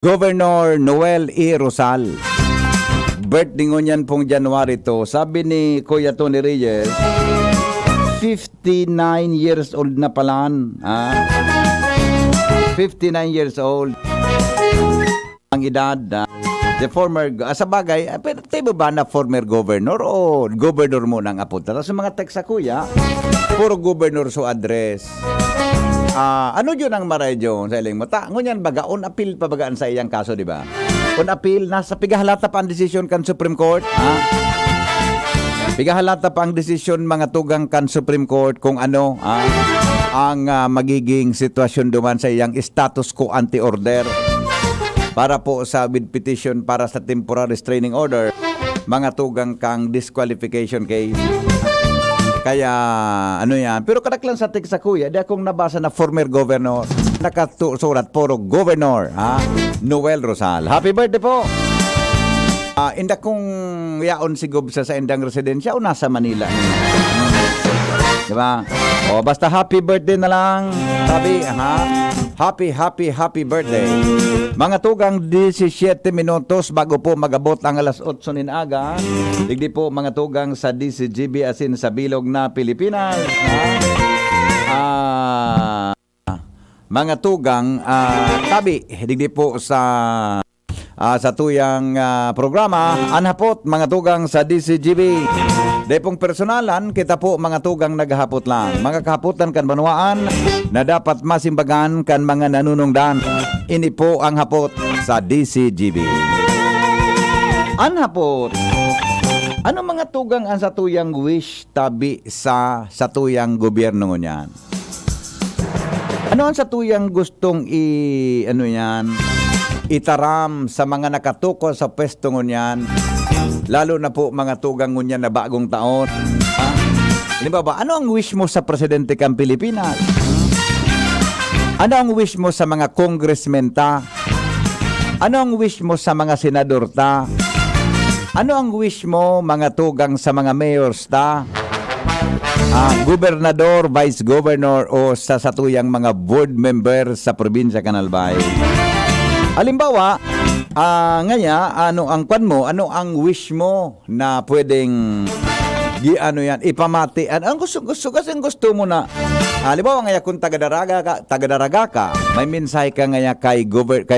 Governor Noel E. Rosal. Birthday ngunyan pong January to. Sabi ni Kuya Tony Reyes, 59 years old na palan. 59 years old. Ang edad. The former, sa bagay, tayo ba na former governor o governor mo ng apunta? Sa mga text sa kuya, puro governor so address. Ano yun ang maray yun sa iling mo? Ngunyan baga, on appeal pa bagaan sa iyang kaso, di ba? On appeal, nasa pigahalata pa ang desisyon kan Supreme Court. Pigahalata pa ang desisyon mga tugang kan Supreme Court kung ano ang magiging sitwasyon duman sa iyang status quo ante-order para po sa with petition para sa temporary restraining order, mga tugang kang disqualification case. Kaya ano yan, pero kadaklan sa text sa kuya, di akong nabasa na former governor, nakasurat puro governor, Noel Rosal. Happy birthday po! Inda kong yaon si Gob sa indang residensya o nasa Manila. Diba? O basta happy birthday na lang. Sabi, happy birthday. Mga tugang 17 minutos bago po magabot ang alas 8 nin aga. Digdi po mga tugang sa DCGB asin sa bilog na Pilipinas. Mga tugang tabi digdi po sa tuyang programa anhapot mga tugang sa DCGB. Depong personalan, kita po mga tugang naghahapot lang. Mga kahapotan kan banwaan na dapat masimbagan kan mga nanunungdan. Ini po ang hapot sa DCGB. Anhapot. Ano mga tugang ang satuyang wish tabi sa satuyang gobyerno niyan? Ano ang satuyang gustong itaram sa mga nakatuko sa pwesto niyan? Lalo na po mga tugang ngunyan na bagong taon. Halimbawa, ano ang wish mo sa presidente kang Pilipinas? Ano ang wish mo sa mga congressmen ta? Ano ang wish mo sa mga senador ta? Ano ang wish mo mga tugang sa mga mayors ta? Gobernador, vice governor o sa satuyang mga board member sa probinsya Canalbay? Halimbawa, ano ang kwan mo, ano ang wish mo na pwedeng ipamati. Ang gusto kasi gusto mo na halimbawa ngaya kung taga-daraga ka, may mensahe ka ngaya kay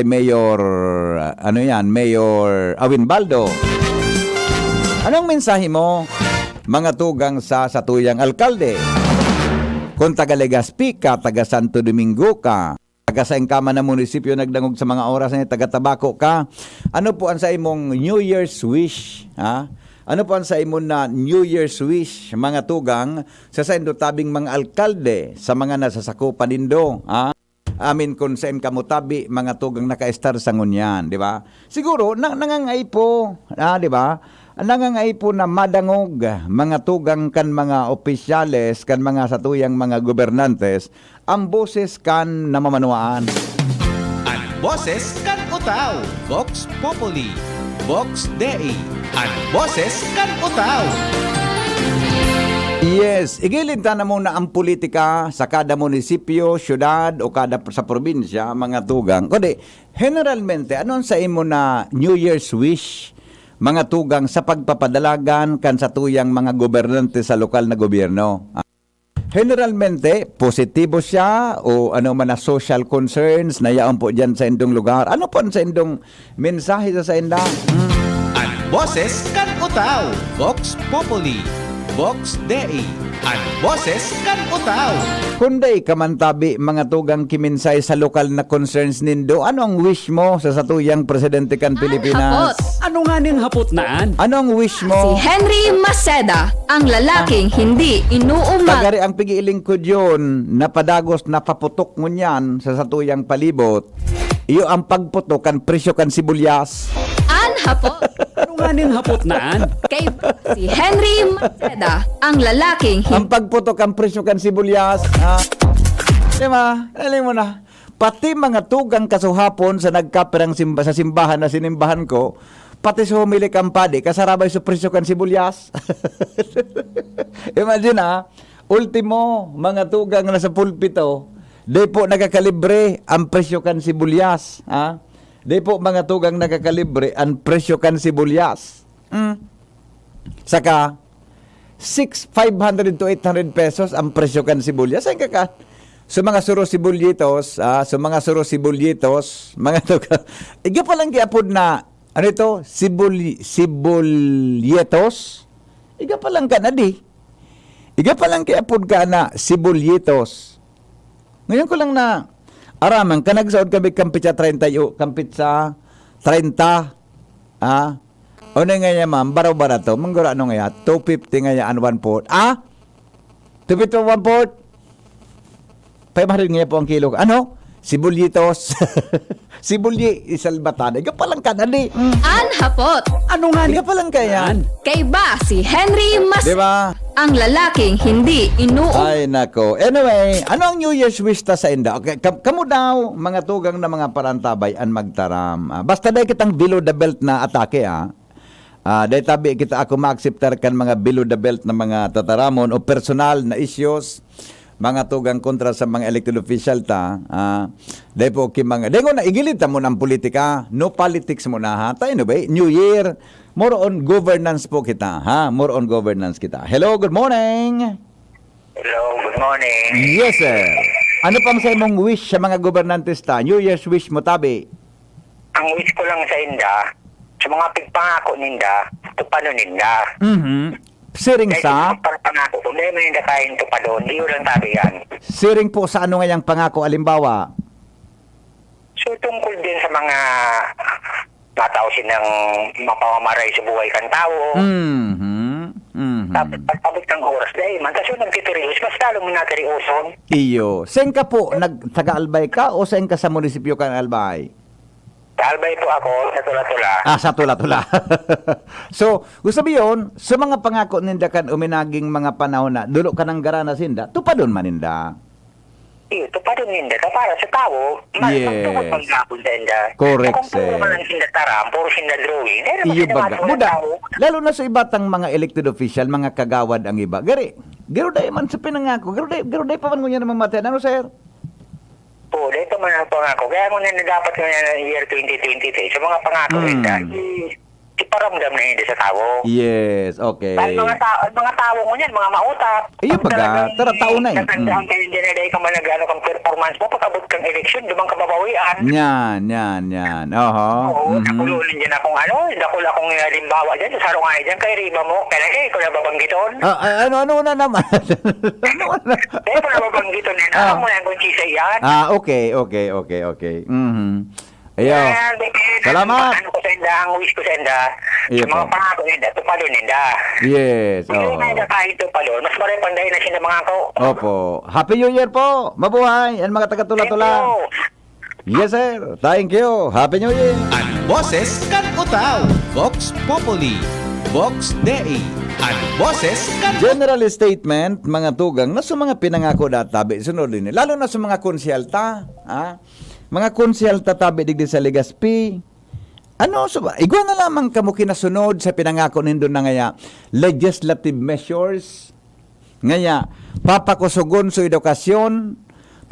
Mayor Mayor Awin Baldo. Anong mensahe mo mga tugang sa satuyang alkalde? Kung taga-Legazpi ka, taga Santo Domingo ka, taga sa engkama na munisipyo nagdangog sa mga oras na taga Tabaco ka, ano po ang sa imong New Year's wish? Ano po ang sa imong na New Year's wish mga tugang sa indo tabing mga alkalde sa mga nasasakupan nindo? Amin kung saan kamutabi mga tugang naka-star sa ngunyan, di ba? Siguro nangangay po, di ba? Nangangay po na madangog mga tugang kan mga opisyales kan mga satuyang mga gobernantes ang boses kan namamanuaan. Ang boses kan utaw, Vox Populi, Vox Dei, ang boses kan utaw. Yes, igilinta na muna ang politika sa kada munisipyo, syudad o kada sa probinsya, mga tugang. Kundi, generalmente, anong sa imo na New Year's wish, mga tugang sa pagpapadalagan kan sa tuyang mga gobernante sa lokal na gobyerno? Generalmente, positibo siya o ano man na social concerns na yaon po dyan sa indong lugar. Ano po sa indong mensahe sa indang? Ang boses kan utaw, Vox Populi, Vox Dei, ang boses kan utaw. Kunday kamantabi mga tugang kiminsay sa lokal na concerns nindo, ano ang wish mo sa satuyang presidente kan Pilipinas? Ano nga ning hapot naan? Ano ang wish Si mo? Henry Maceda, ang lalaking hindi inuumag. Tagari ang pigiiling ko yun, napadagos, napaputok mo niyan sa satuyang palibot. Iyo ang pagputok kan presyo kan sibulyas. Anhapot Ano nga ning hapot naan? kay si Henry Maceda, ang lalaking Ang pagputok ang presyo kan sibulyas. Diba? Alam mo na. Pati mga tugang kasuhapon sa nagkaperang sa simbahan na sinimbahan ko, pati sa humili kang padi, kasarabay sa presyo kan sibulyas. Imagine ultimo, mga tugang na sa pulpito, di po nagakalibre ang presyo kan sibulyas. Di po mga tugang nakakalibre ang presyo kan sibulyas. Saka 500 to 800 pesos ang presyo kan sibulyas. Ay kaka. So mga suro sibulyitos, mga tugang. Iga pa lang giapod na ano ito? Sibulyetos. Iga pa lang ka na di. Iga pa lang giapod ka na sibulyitos. Ngayon ko lang na araman, ka nagsaod kami kampit sa 30, kampit sa 30, o na nga niya ma'am, baraw-bara to, manggura ano nga 250 nga yan, 1/4, 250 1/4, 500 nga po ang kilo, ano? Sibulyitos, sibulyi, isalbatan, iga palang kanali, Anhapot. Ano nga iga palang kaya, Kay ba si Henry Mas... di ba? Ang lalaking hindi inuong... Ay, nako. Anyway, ano ang New Year's wish ta sa inda? Okay, kamu daw, mga tugang na mga parantabay, an magtaram. Basta dahil kitang below the belt na atake, dahil tabi kita ako ma-acceptar kan mga below the belt na mga tataramon o personal na issues, mga tugang kontra sa mga elected official ta. Dahil po, dahil ko na igilid ta mo ng politika, no politics mo na ha. Tayo no ba? New Year, more on governance po kita, ha? More on governance kita. Hello, good morning. Hello, good morning. Yes, sir. Ano pa sa imong wish sa mga gobernantes ta? New Year's wish mo, tabi? Ang wish ko lang sa inda, sa mga pigpangako ninda, tupano ninda. Siring sa? Para pangako, kung dahil may ninda kain tupado, hindi yun lang tabi yan. Siring po sa ano ngayang pangako, alimbawa? So, tungkol din sa mga matausin ng mapamamaray sa buhay kan tao. Tapos, pagpabot ng oras dahil man, tapos yung nagtitirios, mas talo mo natirioson. Iyo. Saan ka po? Taga-albay ka o saan ka sa munisipyo ka ng albay? Albay po ako, sa tula-tula. Sa tula-tula. So, gusto mo yun, sa mga pangako ninda kan uminaging mga panahon na dulo ka ng garana sinda, tupadon maninda. Iyo, tupado ninda, para sa tao, Yes. magtungkol maghapon sa inda. Correct, Kung puro sir. man ang sinda taram, puro sinda drawing, dahil Iyo naman baga. sinda Muda, tao. lalo na sa ibatang mga elected official, mga kagawad ang iba. Gari day man sa pinangako. Garo day pa man ngunya na mamatayan. Ano, sir? Po, dito man ang pangako. Kaya kung na dapat nga ng year 2023, sa mga pangako nila, iparamdam na hindi sa tao. Yes, okay. Dahil mga tao mo yan, mga mautak. Iyo baga, tara tao na eh. Natandaan kayo din na dahil ka man nag-ano kang performance mo, pagkabot kang eleksyon, dumang ka babawian. Yan. Oho. Oo, nakululin dyan akong dakul akong limbawa dyan, sa sarungan dyan, kay Riba mo, kaya ikaw na babanggiton. Ano na naman? Kaya ikaw na babanggiton yan, alam mo na kung chisa yan. Okay. Ayaw. Salamat. Ano ko sa inda, ang wish ko sa inda, Iyo sa mga po. pangako nila, tupalo nila. Yes. Hindi Oo. na kahit tupalo, mas maray panday na sila mga ko. Opo. Happy New Year po. Mabuhay. Yan mga taga-tula-tula. Yes, sir. Thank you. Happy New Year. Ang boses kan utaw, Vox Populi, Vox Dei, ang boses kan General statement, mga tugang, na sa mga pinangako databi, sunod din. Lalo na sa mga konsyalta. Mga konsyalta tabi digdi sa Legazpi. Ano, so ba? Igwa na lamang kamo kinasunod sa pinangako nindo na ngaya legislative measures. Ngaya, papakusugon sa edukasyon,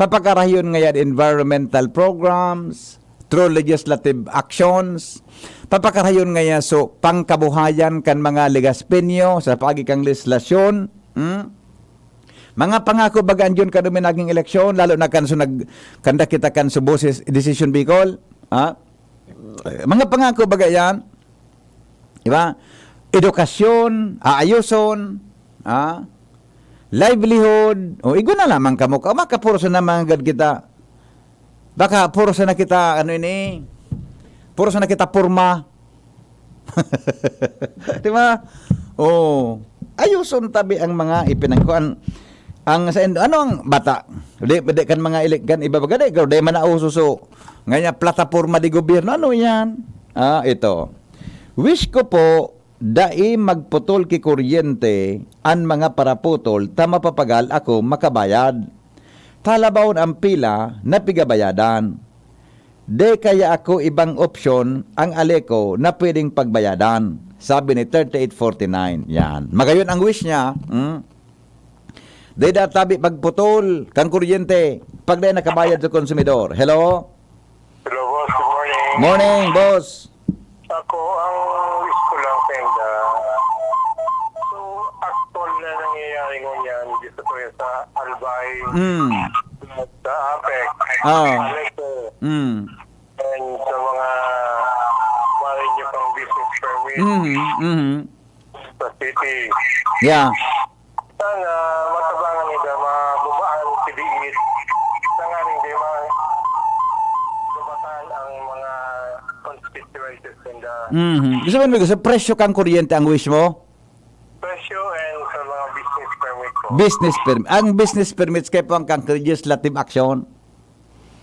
papakarayon ngaya environmental programs, through legislative actions, papakarayon ngaya so pangkabuhayan kan mga Legazpenyo sa pagikang legislasyon. Mga pangako bagaan yun kadumi naging eleksyon, lalo na kan so nagkanda kita kan sa boses decision Bicol. Mga pangako baga yan, diba? Edukasyon, aayuson, livelihood, o igo na lamang kamo ka, makapuro sa naman agad kita. Baka puro sa na kita, puro sa na kita purma. Diba? Ayuson tabi ang mga ipinangkuan. Ang sa ano ang bata? Di kan mga kan iba baga di man naususo. Nganya plataporma di gobyerno ano yan? Ito. Wish ko po dai magputol ki kuryente an mga paraputol ta mapapagal ako makabayad. Talabawon ang pila na pigabayadan. De kaya ako ibang opsyon ang aleko na pwedeng pagbayadan. Sabi ni 3849. Yan. Magayon ang wish niya. Dahil tabi pagputol kang kuryente pag dahil nakabayad sa konsumidor. Hello? Hello, boss. Good morning. Morning, boss. Ako, ang wish ko lang kenda. So, actual na nangyayari ngunyan dito ko sa Albay, Mm. sa APEC, Oh. Alexo, Mm. and sa mga marin niyo pang business permit Mhm. Mhm. sa city. Yeah. Sana matabangan nila mabubaan si Diit. Sana hindi mabubatan ang mga constituencies kenda. Mhm. Gusto mo sa presyo kang kuryente ang wish mo? Presyo and sa mga business permit ko. Business permit. Ang business permits kay pang kang legislative action.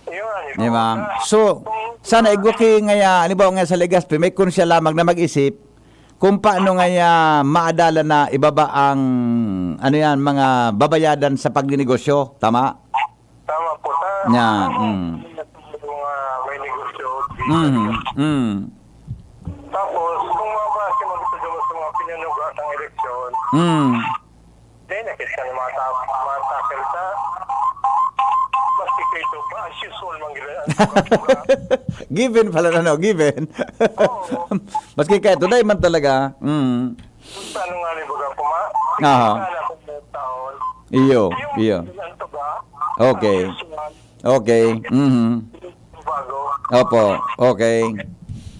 Yun, Di ba? So, sana igwaki nga ano ba nga sa Legazpi, may kun siya lamang na mag-isip kung paano nga maadala na ibaba ang ano yan, mga babayadan sa pagninegosyo. Tama? Tama po. Yan. Mm. Mga may negosyo. Mhm. Mm. Tapos, kung mabasa mo dito sa mga pinanugat ng eleksyon, Mm. then nakita ng mga takil sa maski ito pa, as usual, manggilan. Given pala na, no? Given. Maski kaya today man talaga. Mm. Ano nga ni Baga po, ma? Aha. Sana kung may taon. Iyo. Yung ano ba? Okay. Okay. Mhm. Bago. Opo. Okay.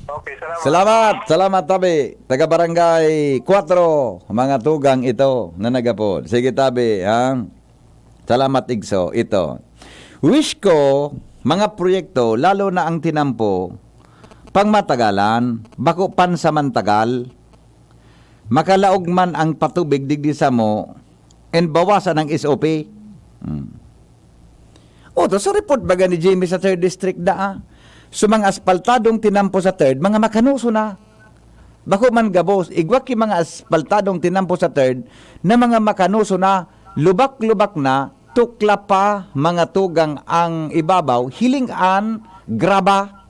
Okay, salamat. Salamat. Salamat, tabi. Taga Barangay 4. Mga tugang ito na nagapod. Sige, tabi. Ha? Salamat, Igso. Ito. Wish ko, mga proyekto, lalo na ang tinampo, pangmatagalan, bako pansamantagal, makalaog man ang patubig digdi sa mo, and bawasan ang SOP. O, to, so report baga ni Jimmy sa 3rd District da, so mga asfaltadong tinampo sa 3rd, mga makanuso na. Bako man gabos, igwaki mga asfaltadong tinampo sa 3rd, na mga makanuso na, lubak-lubak na, tukla pa mga tugang ang ibabaw, hilingan, graba.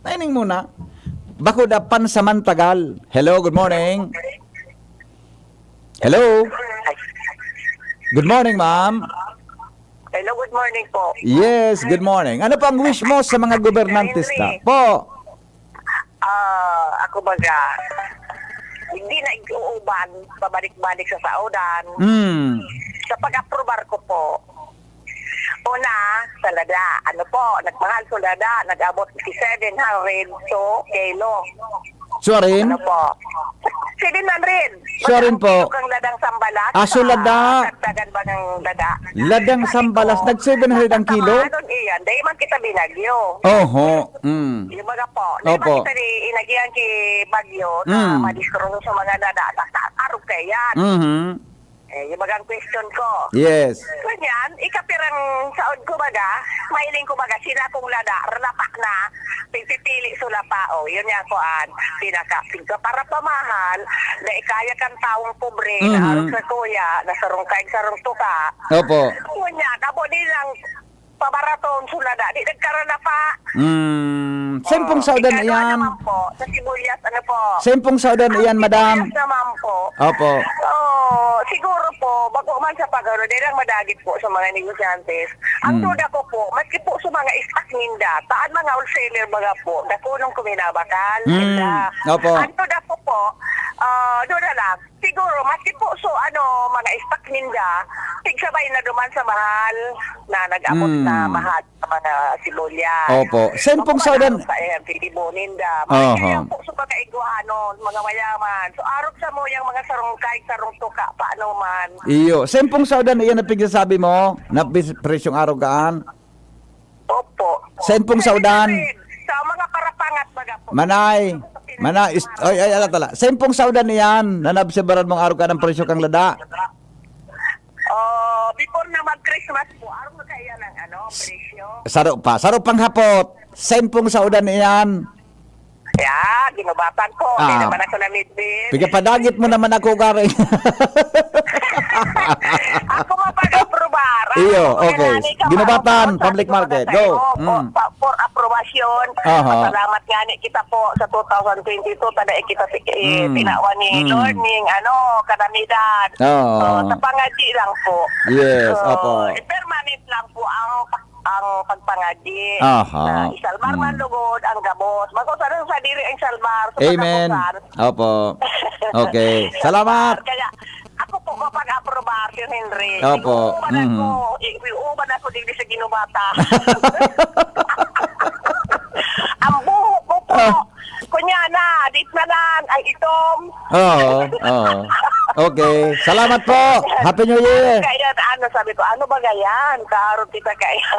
Naining muna. Bako da pansamantagal. Hello, good morning. Hello. Good morning, ma'am. Hello, good morning po. Yes, good morning. Ano pang wish mo sa mga gobernantista? Po. Ako baga, hindi na iuuban, pabalik-balik sa saudan. Hmm. Sa pag-aprobar ko po, una, sa lada, ano po, nagmahal sa lada, nag-abot 700 kilo. Suwarin? Ano po? 700. Suwarin po. Kung ladang sambalas. So lada. Dagdagan ba ng lada? Ladang sambalas, nag 700 ang kilo? Ano iyan? Dahil man kita binagyo. Oho. Mm. Yung mga po. Opo. Opo. Kita inagihan ki Bagyo na madiskro sa mga lada. Arog kayan. Mhm. Yung bagang question ko. Yes. Ganyan, ikapirang saod ko baga, mailing ko baga, sila kong lada, ralapak na, pipili sula pa, yun yan ko pinaka para pamahal, na ikaya kang taong pobre, na arog sa kuya, na sarong kain sarong tuka. Opo. Ganyan, abo nilang pabaraton sulada, di nagkaroon na pa. Sempong saudan Ikano iyan. naman po, sa sibuyas, ano po. Sempong saudan iyan, madam. Sibuyas naman po. Opo. Siguro po, bago man sa pagano, dahil lang madagit po sa mga negosyantes. Ang duda ko po, maski po sa mga stock ninda, taan mga wholesaler mga po, nakunong kuminabakal. Opo. Ang duda ko po, duda lang, siguro, maski po so mga stock ninda, tigsabay na duman sa mahal, na nag-abot na mahal sa mga sibuyas. Opo. Sempong saudan. Sa Pilibo ninda. Oho. Mga po sa mga iguanon, mga mayaman. So, arog sa mo yung mga sarungkay, sarung tuka, paano man. Iyo. Sempong saudan iyan na pigsasabi mo, na presyong arogaan. Opo. Sempong saudan. Sa mga parapangat, baga po. Manay. Ay, alatala. Sempong saudan iyan, na nabsebaran mong arogaan ng presyo kang lada. Before na mag-Christmas po, arog na kaya ng presyo. Saro pang hapot. Sempong saudan iyan. Yeah, ginubatan ko. Hindi naman ako na midbit. Pigapadagit mo naman ako, Gary. Ako mapag-aprobar. Iyo, okay. Ginubatan, public market. Go. For aprobasyon. Aha. Salamat nga ni kita po sa 2022. Tada kita tinawa ni learning, kalamidad. Oo. Sa pangaji lang po. Yes, opo. Permanent lang po ang ang pagpangaji. Aha. Na isalbar man lugod ang gamot. Magkusan sa diri ang salbar. Sa Amen. pagkakusan. Opo. Okay. Salamat. Kaya ako po kapag aprobar si Henry. Opo. Iuuban ako digdi sa ginubata. Ang buhok ko po. Kunyana, dit na lang, ay itom. Oo. Oo. Okay. Salamat po. Happy New Year. Kaya sabi ko, ano ba gayan? Kaharap kita kaya.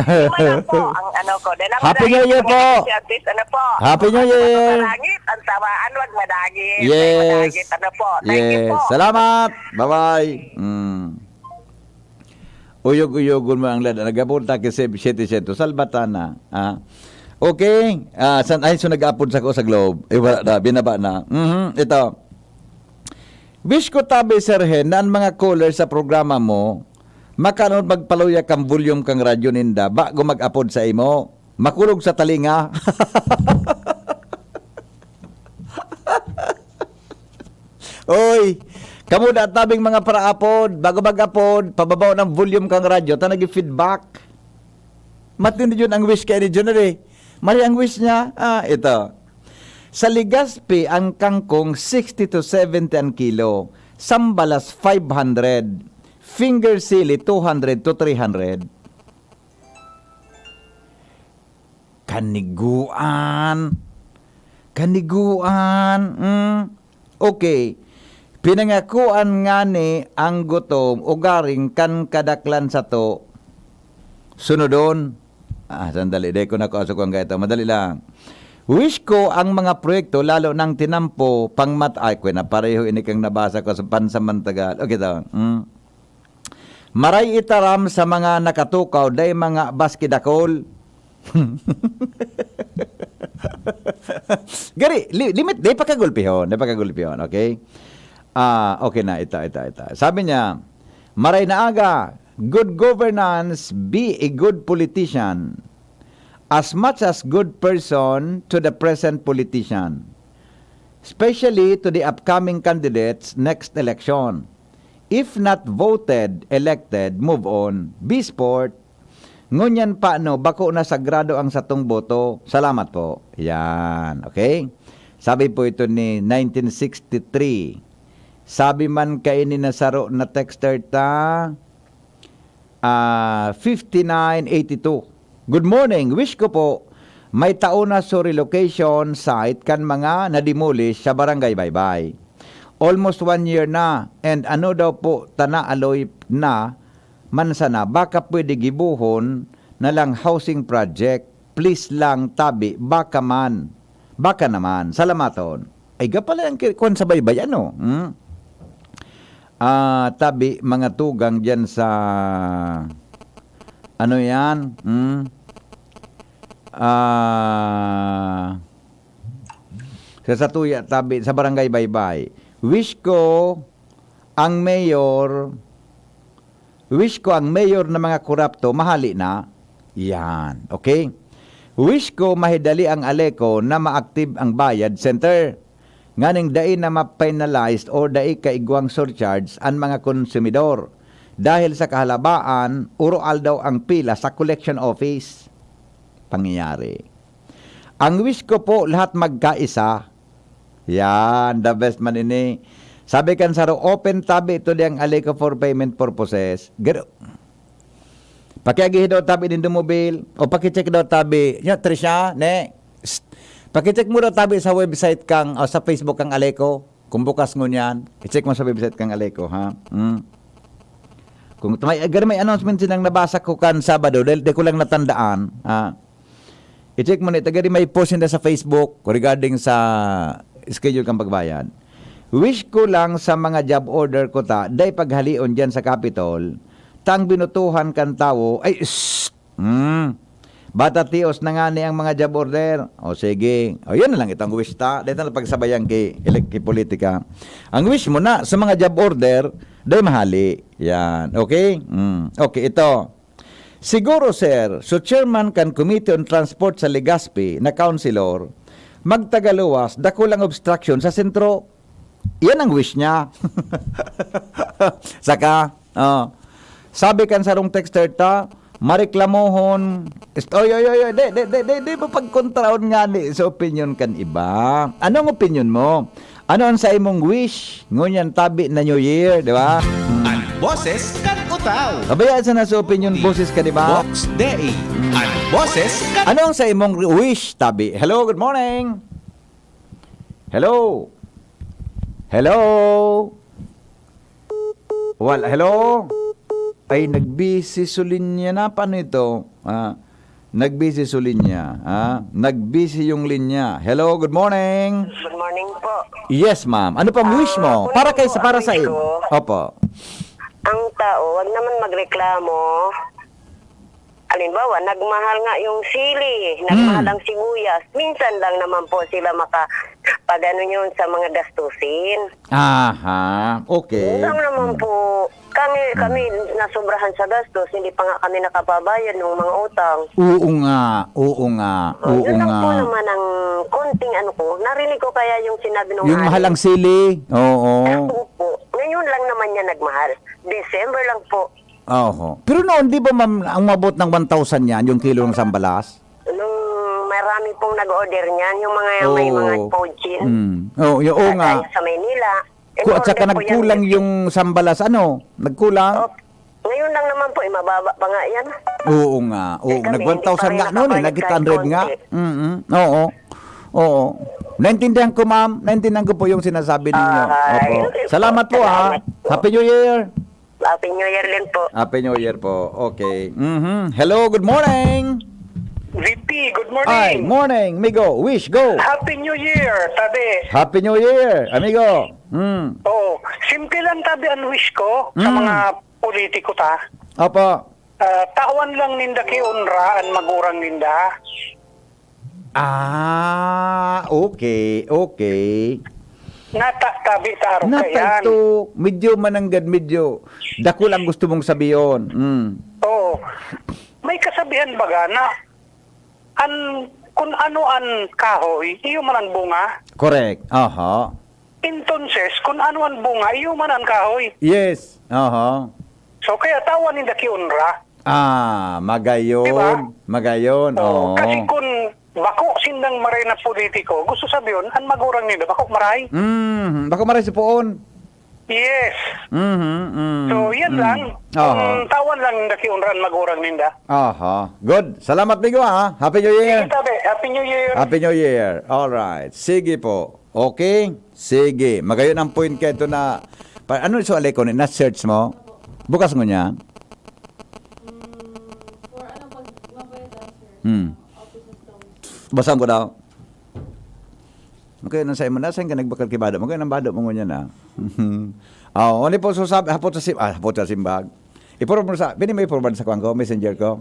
Lima lang po ang ano ko. Happy New Year po. Si artist, ano po? Happy New Year. Madagit, ang tamaan, wag madagit. Yes. Madagit, ano po. Thank you Yes. po. Salamat. Bye-bye. Uyog-uyogon mo ang lada. Nagapunta kasi 700. Salbatana. Okay. So nag-upload sa ko sa Globe. Wala na. Binaba na. Ito. Wish ko tabi, Sir Hen, na ang mga caller sa programa mo, makanood magpaluya kang volume kang radyo ninda, bago mag-upload sa imo. Makulog sa talinga. Oy, kamo da tabing mga para-upload, bago mag-upload, pababaw ng volume kang radyo, ta nag-feedback. Matindi yun ang wish kay ni Junere. Mali ang wish niya. Ito. Sa Legazpi, ang kangkong 60 to 70 ang kilo. Sambalas 500. Finger sili 200 to 300. Kaniguan. Okay. Pinangakuan nga ni ang gutom ugaring kan kadaklan sa to. Sunodon. Sandali. Dahil ko na kausok ang gaito. Madali lang. Wish ko ang mga proyekto, lalo ng tinampo, ay ko na pareho ini kang nabasa ko sa pansamantagal. Okay daw. Maray itaram sa mga nakatukaw, day mga baskidakol. Gari, limit, day pakagulpihon, okay? Okay na, ito. Sabi niya, maray na aga, good governance, be a good politician. As much as good person to the present politician, especially to the upcoming candidates next election. If not voted, elected, move on, be sport. Ngunyan pa bako na sagrado ang satong boto. Salamat po. Yan, okay? Sabi po ito ni 1963. Sabi man kaini na saro na texter ta 5982. Good morning. Wish ko po may tauna sa relocation site kan mga nademolish sa Barangay Baybay. Almost 1 year na, and ano daw po tana aloy na man sana baka pwede gibuhon na lang housing project. Please lang tabi baka naman. Salamaton. Ay gapala ang kon sa Baybay ano. Tabi mga tugang diyan sa ano yan? Sa Satuya, tabi, sa Barangay Baybay. Wish ko ang mayor na mga korapto, mahali na. Yan. Okay? Wish ko mahidali ang Aleco na ma-active ang bayad center. Nganing dai na ma-penalized or dai kaigwang surcharge ang mga konsumidor. Dahil sa kahalabaan, uroal daw ang pila sa collection office. Pangyayari. Ang wish ko po, lahat magkaisa. Yan, the best man ini. Sabi kan saro, open tabi ito diyang Aleco for payment purposes. Gano. Pakiagih daw tabi din mobile. O pakicheck daw tabi. Yan, Trisha, pakicheck mo daw tabi sa website kang, o sa Facebook kang Aleco. Kung bukas mo niyan, i-check mo sa website kang Aleco, ha? Kung may announcement silang nabasa ko kan Sabado, dahil ko lang natandaan, i-check mo nito, may post nila sa Facebook regarding sa schedule kang pagbayad. Wish ko lang sa mga job order ko day paghalion dyan sa Capitol, tang binutuhan kan tao, bata tios na nga ni ang mga job order. O sige, yun na lang itong wish ta, dahil na pagsabayan kay politika. Ang wish mo na sa mga job order, day mahali. Yan. Okay? Okay, ito. Siguro, sir, so chairman kan Committee on Transport sa Legazpi na councilor, magtagaluwas, dakulang obstruction sa sentro. Yan ang wish niya. Saka, sabi kan sarong texter ta, Mareklamohon. Oy, di ba pagkontraon nga ni sa opinion kan iba? Anong opinion mo? Ano ang sa imong wish? Ngunyan tabi na New Year, di ba? Ang boses kan utaw. Kabayaan sa nasa opinion boses ka, di ba? Box Day. Ang boses kan Ano ang sa imong wish, tabi? Hello, good morning. Hello. Hello. Hello. Ay, nagbisi sulinya na. Paano ito? Nagbisi sulinya. Nagbisi yung linya. Hello, good morning. Good morning po. Yes, ma'am. Ano pang wish mo? Para sa iyo. Opo. Ang tao, wag naman magreklamo. Halimbawa, nagmahal nga yung sili, nagmahal ang sibuyas. Minsan lang naman po sila makapagano yun sa mga gastusin. Aha. Okay. Lang naman po, kami nasobrahan sa gastos, hindi pa nga kami nakapabayad ng mga utang. Oo nga. Yun lang po naman ang konting ano ko. Narinig ko kaya yung sinabi ng Yung mahalang sili. Oo. po. Ngayon lang naman niya nagmahal. December lang po. Oho. Pero noon, di ba ma'am, ang mabot ng 1,000 yan, yung kilo ng sambalas? Nung marami pong nag-order niyan, yung mga may mga poachin. Oo nga. Sa Maynila. At saka In-order po nagkulang yan. yung sambalas, Nagkulang? Oh, ngayon lang naman po, mababa pa nga yan. Oo nga. Oo, kami, nag-1,000 nga noon, hindi pa rin nag-800 nga. kahit Oo. Naintindihan ko, ma'am. Naintindihan ko po yung sinasabi ninyo. Opo. okay po. Salamat po, Salamat po. Happy New Year. Happy New Year din po. Happy New Year po. Okay. Hello, good morning. VP, good Ay, morning. morning. Migo, wish, go. Happy New Year, tabi. Happy New Year, amigo. Oh, simple lang tabi ang wish ko sa mga politiko ta. Opo. Tawan lang ninda kay unra ang magurang ninda. Okay. Tabi ta araw kayan. Natanto, medyo mananggad, medyo dako lang gusto mong sabiyon. Oo. May kasabihan baga na kung ano ang kahoy, iyo man ang bunga. Correct. Aha. Entonces, kung ano ang bunga, iyo man ang kahoy. Yes. Aha. So, kaya tawan ninda kay unra. Magayon. Diba? Magayon. Oo. Oo. Kasi kung bako sindang maray na politiko, gusto sabihin, ang magurang nila, bako maray. Baka maray si Poon. Yes. So, yan lang. Aha. Tawan lang ninda kay unra ang magurang ninda. Aha. Good. Salamat, migo, ha. Happy New Year. Sige, tabi. Happy New Year. Happy New Year. All right. Sige po. Okay? Sige. Magayon ang point ka ito na ano so alay ko na search mo? Bukas mo niya. Basahan ko daw. Magayon ang sa imo na saan ka nagbakal kibado. Magayon ang bado mo niya na. Ano po sabi hapot sa simbag. I-forward mo sa may forward sa kuwan ko, messenger ko.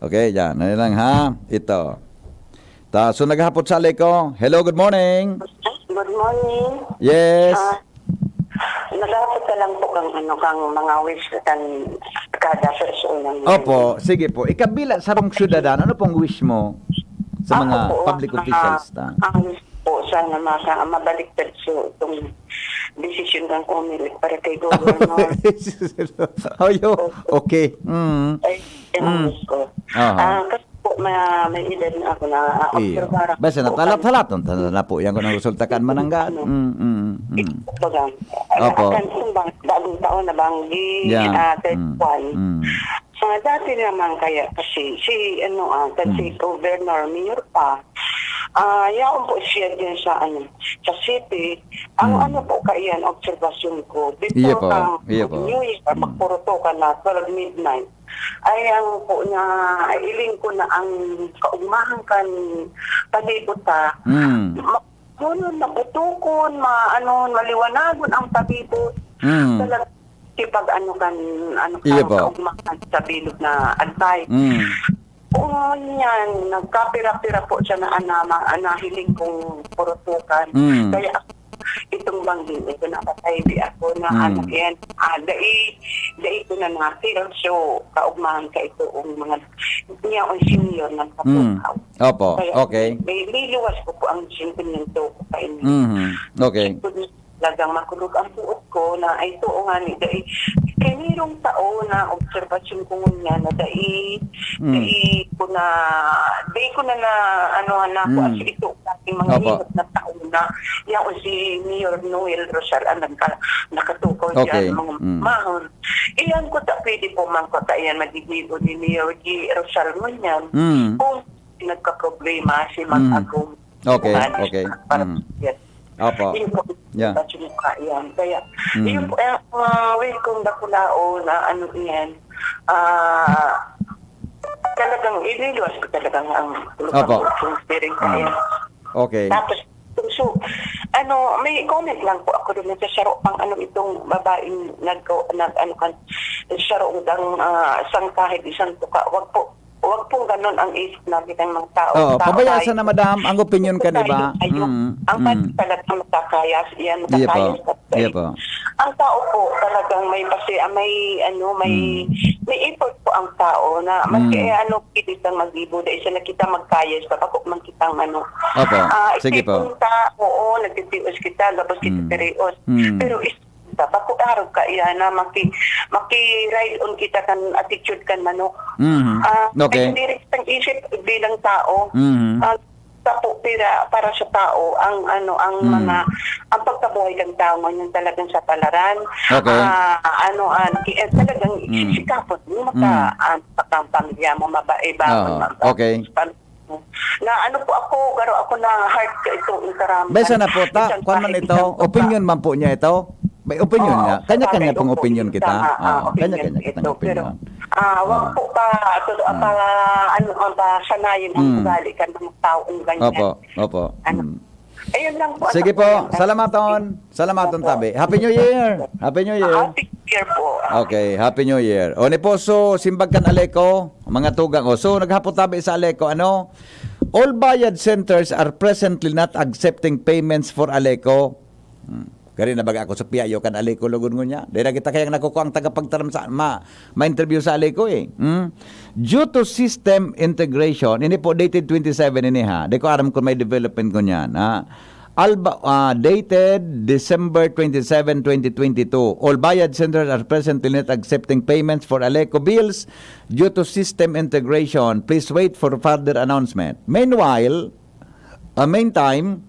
Okay, yan. Ano lang ha? Ito. So naghapot sa alay ko. Hello, good morning. Good morning. Yes. Nagapot ka lang po kang mga wish kan kada person ng Opo, sige po. Ikabila sa rong syudadano, ano pong wish mo sa mga Ako po, public officials ta? Ang wish po, sana mabaliktad so itong desisyon ng Comelec para kay Governor. Okay. Ay, ang wish ko. Kasi po, may edad na ako na Iyo. observara. Basta natalat-talat. Na po. Yan ko nang resulta kan manangga. Bagang. Opo. Bagong taon na banggi, Yeah. 31. Dati naman kaya kasi si Governor Mayor pa, yaon po siya din sa city. Ang po kaiyan, obserbasyon ko, Iya dito po, ang iya po. New Year, magpuruto ka na 12 midnight, ay ang po na iling ko na ang kaugmahan kan palibuta. Ngunit naputukon, maliwanagon ang pabibot. Talaga, pag Iya po. kaugmahan sa bilog na antay. Yan, nagkapira-pira po siya na hiling kong purutukan. Kaya itong banggin, ito napatay di ako na anak yan. Dai ko na natil. So, kaugmahan ka ito ang mga niya ang senior ng kapukaw. Opo, Kaya, okay. may liluwas ko po ang sinimpimento ko pa inyo. Okay. talagang makulog ang puot ko na ay tuo nga ni dai kay mayroong tao na obserbasyon ko nga na dai ko na ano na ko as ito ating mga Opo. hinot na tao na yang si Mayor Noel Rosal ang nakatukoy Okay. diyan mga mahon. Iyan ko ta pwede po man ko ta iyan magigibo ni Mayor G. Rosal mo yan. Kung nagka-problema si Mag-Agong. Okay, okay. Para yes. Opo. Yun po, Yeah. yan. Kaya, yun po, welcome na kulao na ano yan, talagang ililuwas ko talagang ang Opo. spirit kaya. Okay. Tapos, so, may comment lang po ako doon sa saro pang itong babaeng saro isang kahit isang tuka. Wag po ganon ang isip natin ng mga tao. Oo, Tao pabayasa ay- na madam, ang opinion ka, di ba? Ang pati talagang makakayas, yan, makakayas. Iya po. Ang tao po talagang may may effort po ang tao na maski kitang mag-ibo dahil sila kita magkayas kapag man kitang Opo, sige po. Oo, nagtitios kita, labas kita perios. Pero bako araw ka iyan na maki-ride on kita kan attitude kan manok. Okay. Ay direct ang isip bilang tao. Tapo para sa tao ang ang pagkabuhay ng tao ngayon talagang sa palaran. Okay. Talagang sikapon mo ang pamilya mo mabae-ba. Okay. Na po ako na heart ka itong karamdaman. Besa na po ta, kung man ito, opinion man po niya ito. May opinion niya. Kanya-kanya pong opinion kita. Kanya-kanya kitang opinion. Wag po sanayin ang ugali ka ng taong ganyan. Opo. Ayun lang po. Sige po, salamaton. Salamaton tabi. Happy New Year. Happy New Year. Happy Year po. Okay, Happy New Year. O ni po, so, simbag kan Aleko, mga tugang. So, naghapon tabi sa Aleko, all bayad centers are presently not accepting payments for Aleko. Kaya na baga ako sa piyayo kan Aleko lugon ko niya. Dahil kita kayang nakukuha ang tagapagtaram sa ma-interview sa Aleko Due to system integration, ini po dated 27 ini ha. Di ko aram kung may development ko niyan dated December 27, 2022. All bayad centers are presently not accepting payments for Aleko bills due to system integration. Please wait for further announcement. Meanwhile, meantime,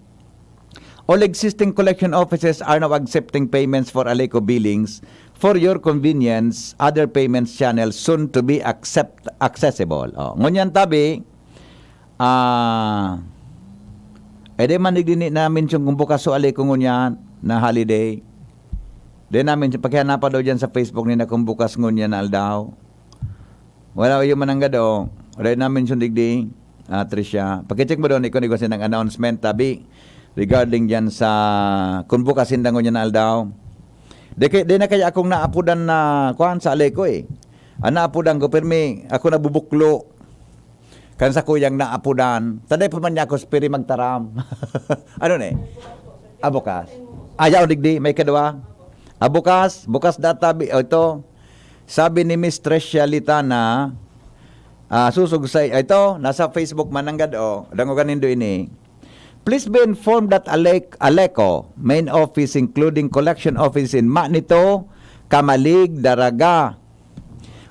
all existing collection offices are now accepting payments for Aleko billings. For your convenience, other payments channels soon to be accessible. Ngunyan tabi, ede manigdini namin siyang kumbukas so Aleko ngunyan na holiday. De namin siyang paghihanapan daw dyan sa Facebook ni na kumbukas ngunyan na aldaw. Wala yung manangga daw. Ede namin siyang digdi, Tricia. Pakicheck mo doon, ikaw ng announcement tabi. Regarding dyan sa kung bukasin dangon niya na aldaw. Di na kaya akong naapudan na kuhan sa Aleko naapudan ko permi ako nabubuklo kan sa kuyang naapudan. Taday pa man niya ako spiri magtaram. Bukas. Ayaw digdi may kadwa. Bukas data ito. Sabi ni Miss Tricia Litana susugsay ito nasa Facebook mananggad dango kanindo ini. Please be informed that Aleko main office including collection office in Manito, Kamalig, Daraga.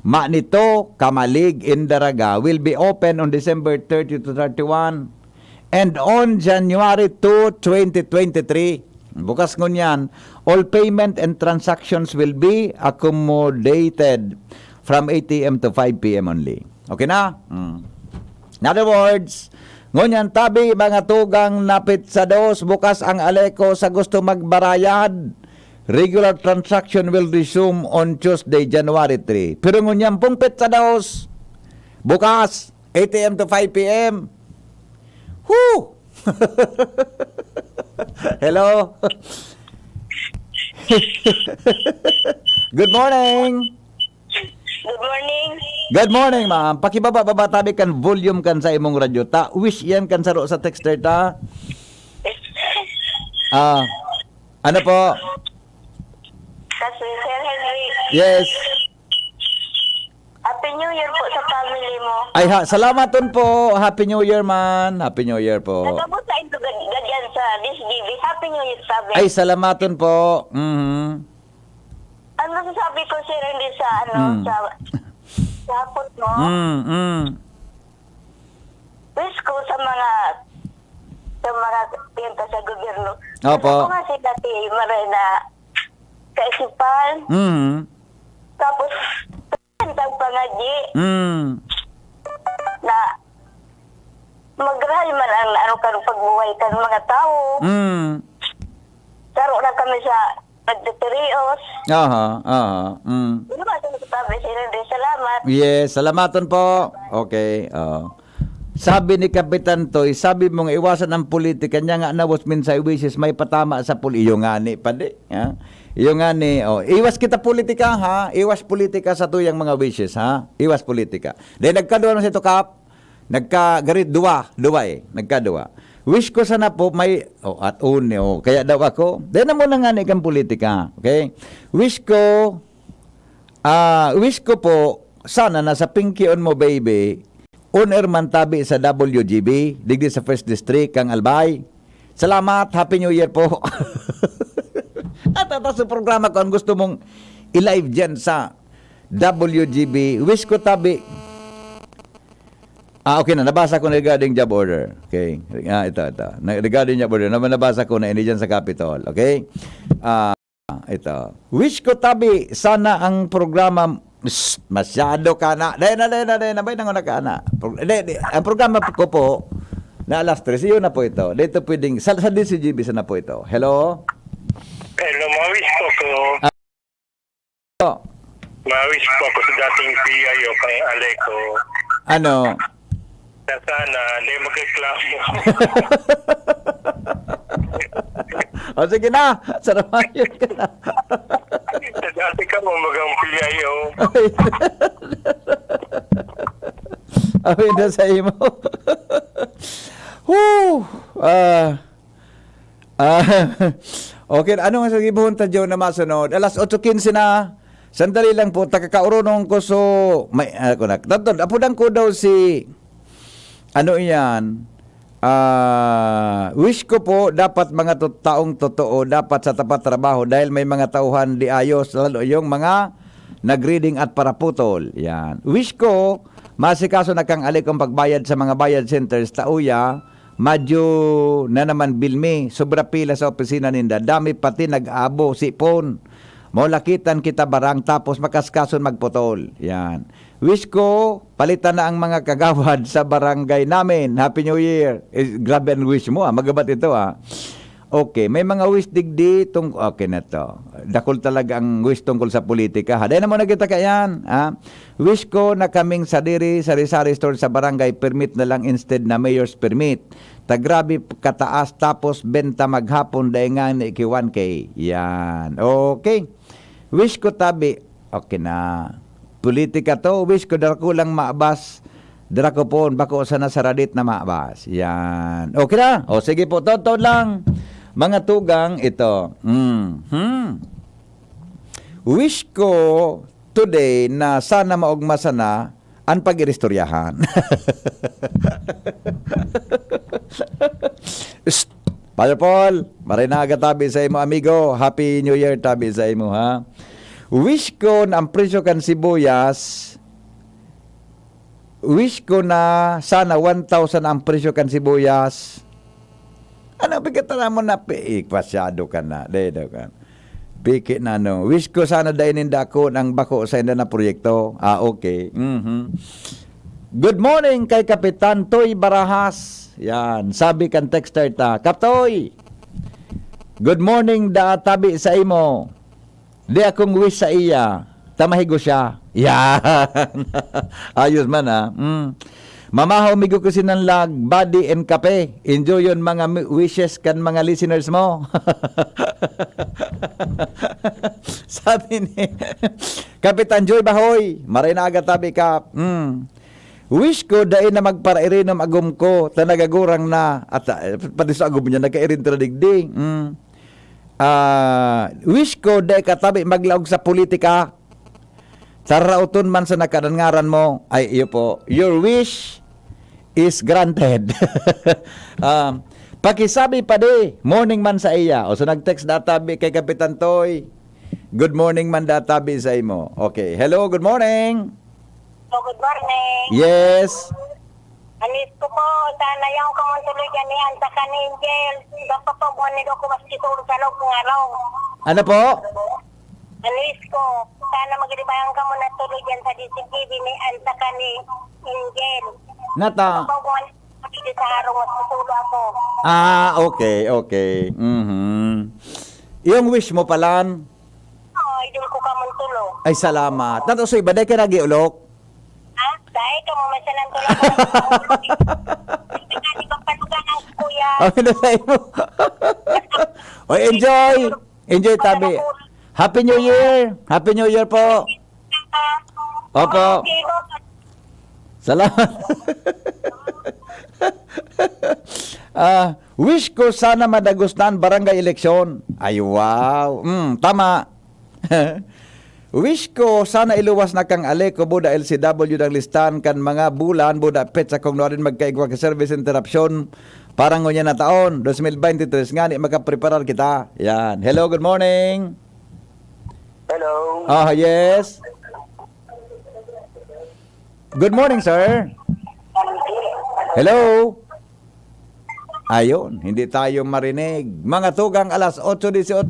Manito, Kamalig in Daraga will be open on December 30 to 31 and on January 2, 2023. Bukas ngunyan, all payment and transactions will be accommodated from 8 a.m. to 5 p.m. only. Okay na? In other words, ngunyan tabi mga tugang napit sa dos bukas ang Aleko sa gusto magbarayad. Regular transaction will resume on Tuesday, January 3. Pero ngunyan pong pit sa dos bukas 8 a.m. to 5 p.m. Whoo! Hello. Good morning. Good morning. Good morning, ma'am. Pakibaba tabi kan volume kan sa imong radyo ta. Wish yan kan saro sa texter ta. Ano po? Kasi Sir Henry, Yes. Happy New Year po sa family mo. Ay salamaton po. Happy New Year man. Happy New Year po. Nagabot sa ito ganyan sa DSGB. Happy New Year, sabi. Ay, salamaton po. Mhm. Ano sasabi ko, sir, hindi sa, sa hapon mo? Wish ko sa mga tiyenta sa gobyerno. Opo. Ako nga si dati maray na kaisipan. Mhm. Tapos, tentang pangadyi na magrahay man ang kanong pagbuhay kan mga tao. Saro na kami sa nagdeterios. Aha. Ano ba sa nagsasabi, sir? Salamat. Yes, salamaton po. Okay. Sabi ni Kapitan Toy, sabi mong iwasan ang politika niya nga nawos minsay wishes may patama sa iyo nga ni padi. Ha? Iyo nga ni, iwas kita politika ha. Iwas politika sa tuyang mga wishes ha. Iwas politika. Dahil nagkaduwa na si to Kap. Nagkagarit duwa nagkaduwa. Wish ko sana po may at une kaya daw ako. Dahil na muna nga ni kang politika. Okay? Wish ko po sana nasa Pinky on mo baby. On-air man tabi sa WGB, digdi sa First District, Kang Albay. Salamat, Happy New Year po. At sa programa ko, ang gusto mong i-live dyan sa WGB, wish ko tabi. Okay na, nabasa ko na regarding job order. Okay, ito. Regarding job order, nabasa ko na ini dyan sa Capitol. Okay? Ito. Wish ko tabi, sana ang programa masyado ka na. Dahil na. Bay na ka na. Ang programa ko po, na alas 3, yun na po ito. Dito pwedeng, sa DCGB na po ito. Hello? Hello, ma-wish ko ko sa dating PIO kay Aleco. Ano? Na sana, hindi magreklamo. O sige na, saramayan ka na. Sa dati ka mo magang PIO. Awin na sa imo. Okay, ano nga sa gibuhon ta Joe na masunod? Alas 8:15 na. Sandali lang po, takakaurunong ko so may ako na. Apudang ko daw si ano iyan? Wish ko po dapat mga taong totoo dapat sa tapat trabaho dahil may mga tauhan di ayos lalo yung mga nagreading at paraputol. Yan. Wish ko masikaso na kang alikong pagbayad sa mga bayad centers tauya madyo na naman bilmi sobra pila sa opisina ninda dami pati nag-abo sipon mo lakitan kita barang tapos makaskason magputol. Yan. Wish ko palitan na ang mga kagawad sa barangay namin. Happy New Year. Grabe ang wish mo magabat ito Okay, may mga wish digdi okay na to. Dakol talaga ang wish tungkol sa politika. Haday na mo na kita kayan. Wish ko na kaming sadiri sari-sari store sa barangay permit na lang instead na mayor's permit. Tagrabe kataas tapos benta maghapon dahil nga ni 1K. Yan. Okay. Wish ko tabi. Okay na. Politika to. Wish ko dako lang maabas. Drako po. Bako sa nasaradit na maabas. Yan. Okay na. O sige po. Toto lang. Mga tugang ito. Wish ko today na sana maugmasa na ang pag-iristoryahan. Padre Paul, maray na aga tabi sa imo amigo. Happy New Year tabi sa imo ha. Wish ko na ang presyo kan sibuyas. Wish ko na sana 1,000 ang presyo kan sibuyas. Ano bigatan mo na pasyado ka na. Dito ka. Piki na no. Wish ko sana dainin dako ng bako sa inda na proyekto. Okay. Good morning kay Kapitan Toy Barahas. Yan. Sabi kan texter ta. Kaptoy. Good morning da tabi sa imo. Di akong wish sa iya. Tamahigo siya. Yan. Ayos man Mamahaw migo ko sinanlag body and kape. Enjoy yon mga wishes kan mga listeners mo. Sabi ni Kapitan Joy Bahoy, maray na aga tabi ka. Wish ko dahil na magparairin ng agum ko, tanagagurang na, at pati sa agum niya, nagkairin tradigding. Wish ko dahil katabi maglaog sa politika, sarauton man sa nakadangaran mo, ay iyo po, your wish is granted. Pakisabi pa di, morning man sa iya. O so nag-text databi kay Kapitan Toy. Good morning man databi sa imo. Okay, hello, good morning. So, good morning. Yes. Anis ko po, sana yung kamuntuloy ganihan sa kaningel. Dapat po, buwan ko mas kitulog sa loob ng araw. Ano po? Anis ko, sana magribayang ka muna tuloy dyan sa DCTV ni Anta kaningel. Nata. Dapat po, buwan ko dito sa araw, mas kitulog ako. Okay. Yung wish mo palan. Idol ko kamuntulo. Ay, salamat. Nato so ibaday ka nagiulok. Ha? Dahil ka mo masalan tulog ko. Hindi ka palugan ang kuya. Okay na sa imo. O, enjoy tabi. Happy New Year. Happy New Year po. Opo. Okay, go. Salamat. Wish ko sana madagustan barangay eleksyon. Ay, wow. Tama. Wish ko sana iluwas na kang ale ko buda LCW ng listan kan mga bulan buda pet sa kung narin magkaigwa ka service interruption parang ngunya na taon 2023 nga ni makapreparar kita. Yan. Hello, good morning. Hello. Yes. Good morning, sir. Hello. Ayun, hindi tayo marinig. Mga tugang alas 8:18.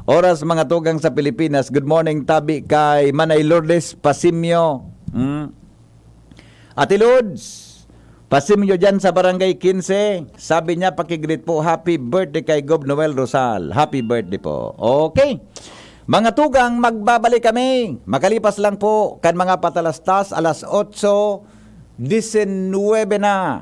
Oras mga tugang sa Pilipinas. Good morning, tabi kay Manay Lourdes Pasimyo. Ate Lourdes, Pasimyo dyan sa Barangay 15. Sabi niya, pakigreet po, happy birthday kay Gob Noel Rosal. Happy birthday po. Okay. Mga tugang, magbabalik kami. Makalipas lang po kan mga patalastas, alas 8:19 na.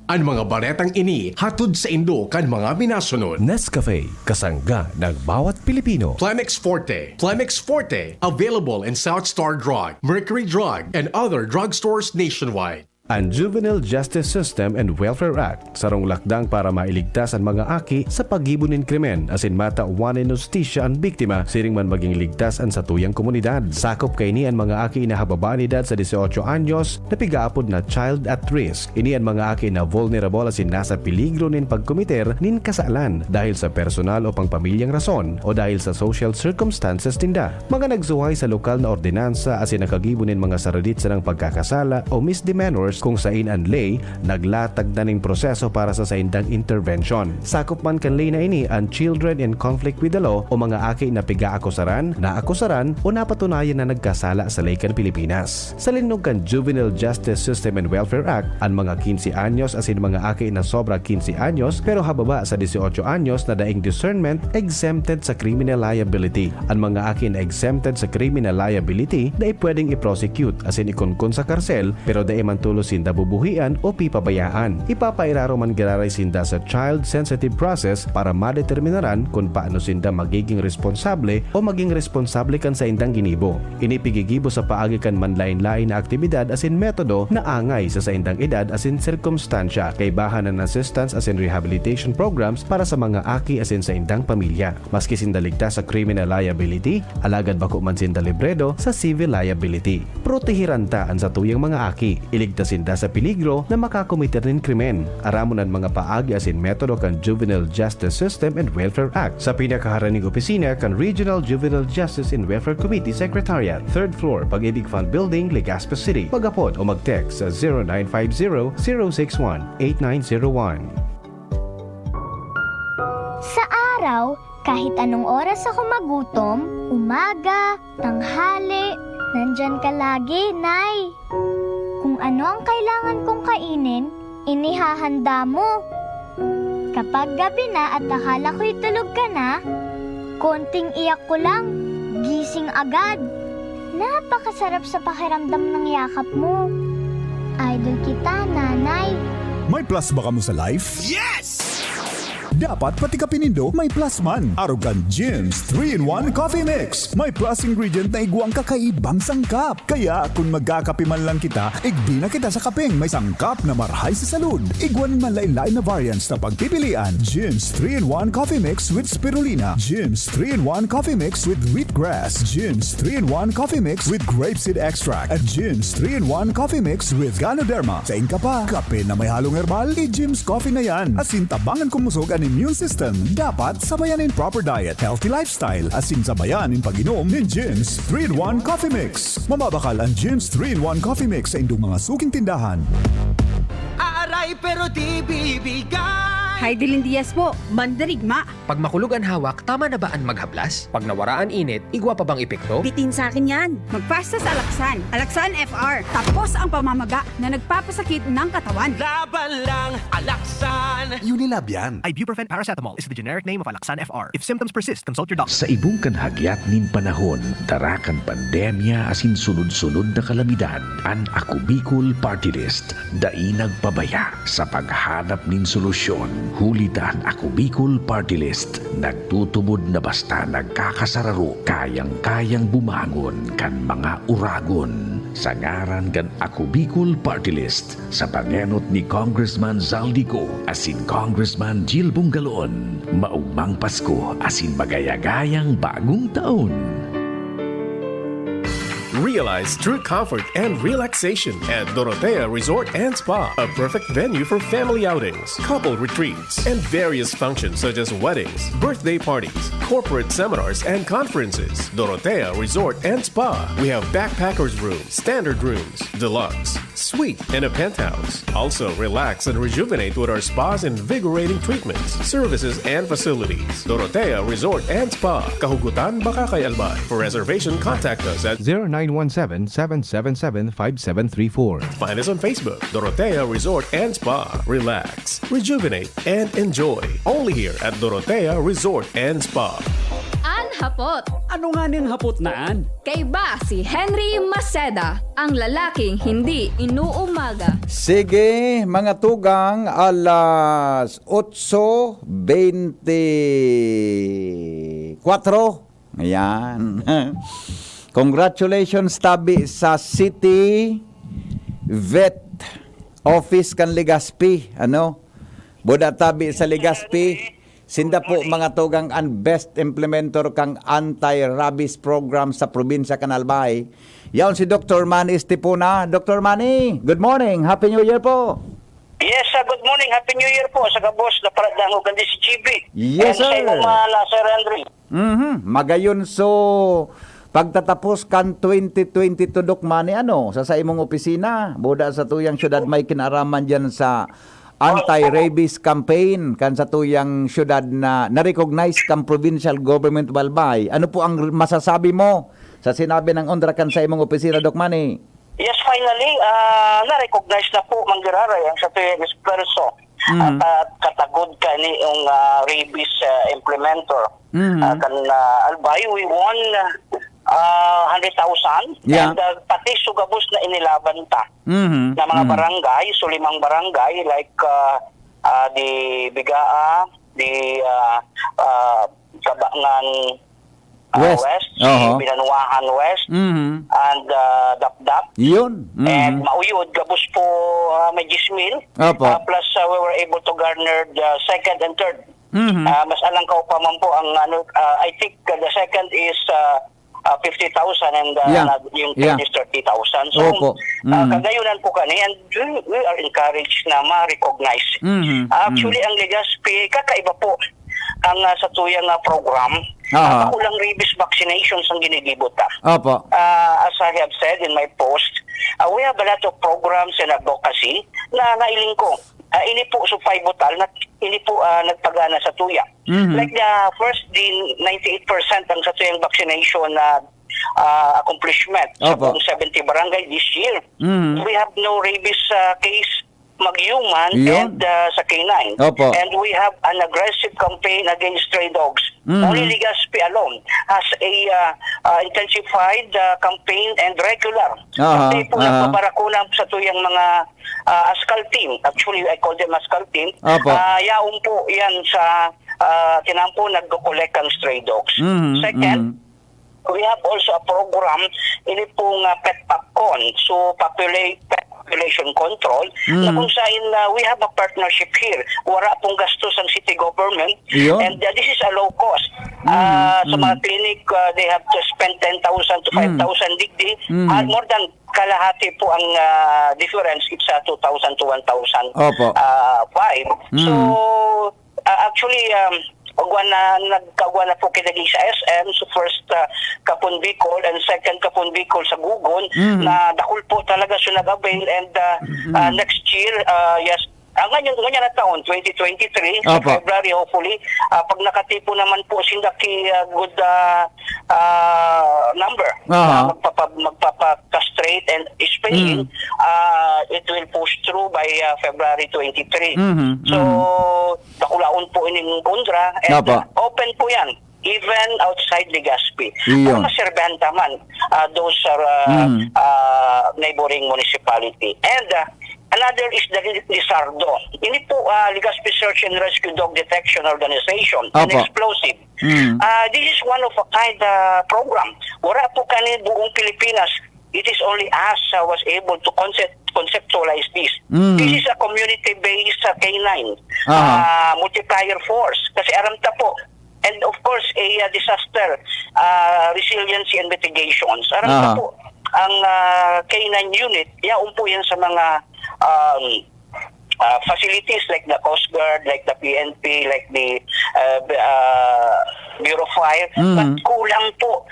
Ang mga baretang ini hatod sa Indo kan mga minasunod. Nescafe, kasangga ng bawat Pilipino. Plemex Forte. Plemex Forte, available in South Star Drug, Mercury Drug, and other drugstores nationwide. Ang Juvenile Justice System and Welfare Act sarong lakdang para mailigtas ang mga aki sa paggibunin krimen asin mata wanen justisya ang biktima siring man maging ligtas ang satuyang komunidad. Sakop kay ni ang mga aki na hababaan edad sa 18 anyos na pigaapod na child at risk. Ini ang mga aki na vulnerable asin nasa peligro nin pagkomiter nin kasalan dahil sa personal o pangpamilyang rason o dahil sa social circumstances tinda. Mga nagsuhay sa lokal na ordinansa asin nakagibunin mga saradit sa ng pagkakasala o misdemeanors kung sain ang lay naglatag na ning proseso para sa saindang intervention. Sakop man kan lay na ini ang children in conflict with the law o mga aki na piga-akusaran, naakusaran o napatunayan na nagkasala sa laykan Pilipinas. Sa linog kan Juvenile Justice System and Welfare Act, ang mga 15 anyos asin mga aki na sobra 15 anyos pero hababa sa 18 anyos na daing discernment exempted sa criminal liability. Ang mga aki na exempted sa criminal liability na pwedeng i-prosecute asin ikunkun sa karsel pero daing mantulo sinda bubuhian o pipabayaan. Ipapairaro man giraray sinda sa child-sensitive process para madeterminaran kung paano sinda magiging responsable o maging responsable kan sa indang ginibo. Inipigigibo sa paagi kan manlain-lain na aktibidad asin metodo na angay sa indang edad asin sirkumstansya kay bahan ng assistance asin rehabilitation programs para sa mga aki asin sa indang pamilya. Maski sinda ligtas sa criminal liability, alagad bako man sinda libredo sa civil liability. Protehiranta ang sa tuyang mga aki. Iligtas sinda sa peligro na makakomiter nin krimen. Aramon ang mga paagi asin metodo kan Juvenile Justice System and Welfare Act sa pinakaharaning opisina kan Regional Juvenile Justice and Welfare Committee Secretariat, 3rd floor, Pag-ibig Fund Building, Legazpi City. Magapod o mag-text sa 0950-061-8901. Sa araw, kahit anong oras ako magutom, umaga, tanghali, nandyan ka lagi, Nay. Kung ano ang kailangan kong kainin, inihahanda mo. Kapag gabi na at akala ko'y tulog ka na, konting iyak ko lang, gising agad. Napakasarap sa pakiramdam ng yakap mo. Idol kita, Nanay. May plus ba ka mo sa life? Yes! Dapat pati ka pinindo may plus man. Arugan Jim's 3-in-1 Coffee Mix. May plus ingredient na iguang kakaibang sangkap. Kaya kung magkakape man lang kita, igdi na kita sa kapeng may sangkap na marhay sa salud. Iguanin man lain-lain na variants na pagpipilian. Jim's 3-in-1 Coffee Mix with spirulina. Jim's 3-in-1 Coffee Mix with wheatgrass. Jim's 3-in-1 Coffee Mix with grapeseed extract. At Jim's 3-in-1 Coffee Mix with Ganoderma. Sa ka pa, kape na may halong herbal, i-Jim's Coffee na yan. Asin tabangan kumusog ang immune system. Dapat sabayanin proper diet, healthy lifestyle. Asin sabayanin pag-inom ni Jim's 3-in-1 Coffee Mix. Mamabakal ang Jim's 3-in-1 Coffee Mix sa indong mga suking tindahan. Aray pero di bibigay. Heidelin Diaz po, mandarigma. Pag makulog ang hawak, tama na ba ang maghablas? Pag nawaraan init, igwa pa bang epekto? Bitin sa akin yan. Magpasta sa Alaksan. Alaksan FR. Tapos ang pamamaga na nagpapasakit ng katawan. Laban lang, Alaksan. Unilab yan. Ibuprofen paracetamol is the generic name of Alaksan FR. If symptoms persist, consult your doctor. Sa ibong kanhagyat nin panahon, darakan pandemya asin sunod-sunod na kalamidad, ang Ako Bicol Party List dai nagpabaya sa paghanap nin solusyon. Hulitan Ako Bicol Party List, nagtutubod na basta nagkakasararo, kayang-kayang bumangon kan mga uragon. Sa ngaran kan Ako Bicol Party List, sa pangenot ni Congressman Zaldico, asin Congressman Jill Bungalon, maugmang Pasko asin magayagayang bagong taon. Realize true comfort and relaxation at Dorotea Resort and Spa, a perfect venue for family outings, couple retreats, and various functions such as weddings, birthday parties, corporate seminars, and conferences. Dorotea Resort and Spa. We have backpackers rooms, standard rooms, deluxe, suite, and a penthouse. Also, relax and rejuvenate with our spas and invigorating treatments, services, and facilities. Dorotea Resort and Spa, Kahugutan, Bakakay, Albay. For reservation, contact us at 0917-777-5734. Find us on Facebook, Dorotea Resort and Spa. Relax, rejuvenate, and enjoy. Only here at Dorotea Resort and Spa. An hapot. Ano nga ning hapot naan? Kay ba si Henry Maceda, ang lalaking hindi inuumaga. Sige, mga tugang, alas 8:24. Ayan. Congratulations tabi sa City Vet Office kan Legazpi. Ano? Buda tabi sa Legazpi. Sinda po mga tugang ang best implementer kang anti-rabies program sa probinsya kan Albay. Yaon si Dr. Manny Estipona. Dr. Manny, good morning. Happy New Year po. Yes, good morning. Happy New Year po sa kabos na paradang ugandi si GB. Yes, sir. And sa mga Sir Henry. Magayon so pagtatapos kan 2022 Doc Manny, ano sa imong opisina buda sa tuyang syudad may kinaraman diyan sa anti-rabies campaign kan sa tuyang syudad na na-recognize kang provincial government of Albay. Ano po ang masasabi mo sa sinabi ng Ondra kan sa imong opisina Doc Manny? Yes, finally, na-recognize na po manggiraray ang sa tuyang esperso at katagod ka ni yung rabies implementer. Kan Albay, we won 100,000 Yeah. and pati sugabos na inilaban ta na mga barangay, so 5 barangay like di Bigaa, di Kabangan West, Binanuahan West, and Dapdap. Yun. And Mauyod, gabos po may 10,000. Plus we were able to garner the second and third. Mas alang ka pa man po ang I think the second is 50,000 and yung third is 30,000. So kagayunan po kani and we are encouraged na ma-recognize. Actually ang Legazpi kakaiba po ang sa tuyang program. Kulang rabies vaccinations ang ginigibot ta. As I have said in my post, we have a lot of programs and advocacy na nailing ko. Ini po so 5 butal na ini po nagpagana sa tuya. Like the first din 98% ang sa tuyang vaccination na accomplishment sa buong 70 barangay this year. We have no rabies case mag-human Yun. and sa canine. Opo. And we have an aggressive campaign against stray dogs. Only Legazpi alone has a intensified campaign and regular. Kasi po nagpaparakuna sa tuyang mga ASCAL team. Actually, I call them ASCAL team. Opo. Yaong po yan sa tinampo nagko-collect ang stray dogs. Second, we have also a program, ini pong pet popcorn, so population control, na kung saan we have a partnership here. Wala pong gastos ang city government, and this is a low cost. Sa mga clinic, they have to spend 10,000 to 5,000 digdi. More than kalahati po ang difference, it's 2,000 to 1,005. So, actually, nagkagawa na po kinagi sa SM, so first Kapon Bicol and second Kapon Bicol sa Gugon, na dakul po talaga siya nag-avail, and next year, yes, ang ganyan na taon, 2023, sa February, hopefully, pag nakatipo naman po sindaki good number, magpapa-castrate and spaying, it will push through by February 23. So, dakulaon po ining kundra, and open po yan, even outside Legazpi. Para maserbenta man, those are neighboring municipality. And another is the Lizardo. Ini po Legazpi Search and Rescue Dog Detection Organization, an explosive. This is one of a kind program. Wala po kani buong Pilipinas. It is only us was able to conceptualize this. This is a community-based canine multiplier force. Kasi aramta po. And of course, a disaster resiliency and mitigations. Aramta po ang canine unit, yaon po yan sa mga facilities like the Coast Guard, like the PNP, like the Bureau of Fire. But kulang po,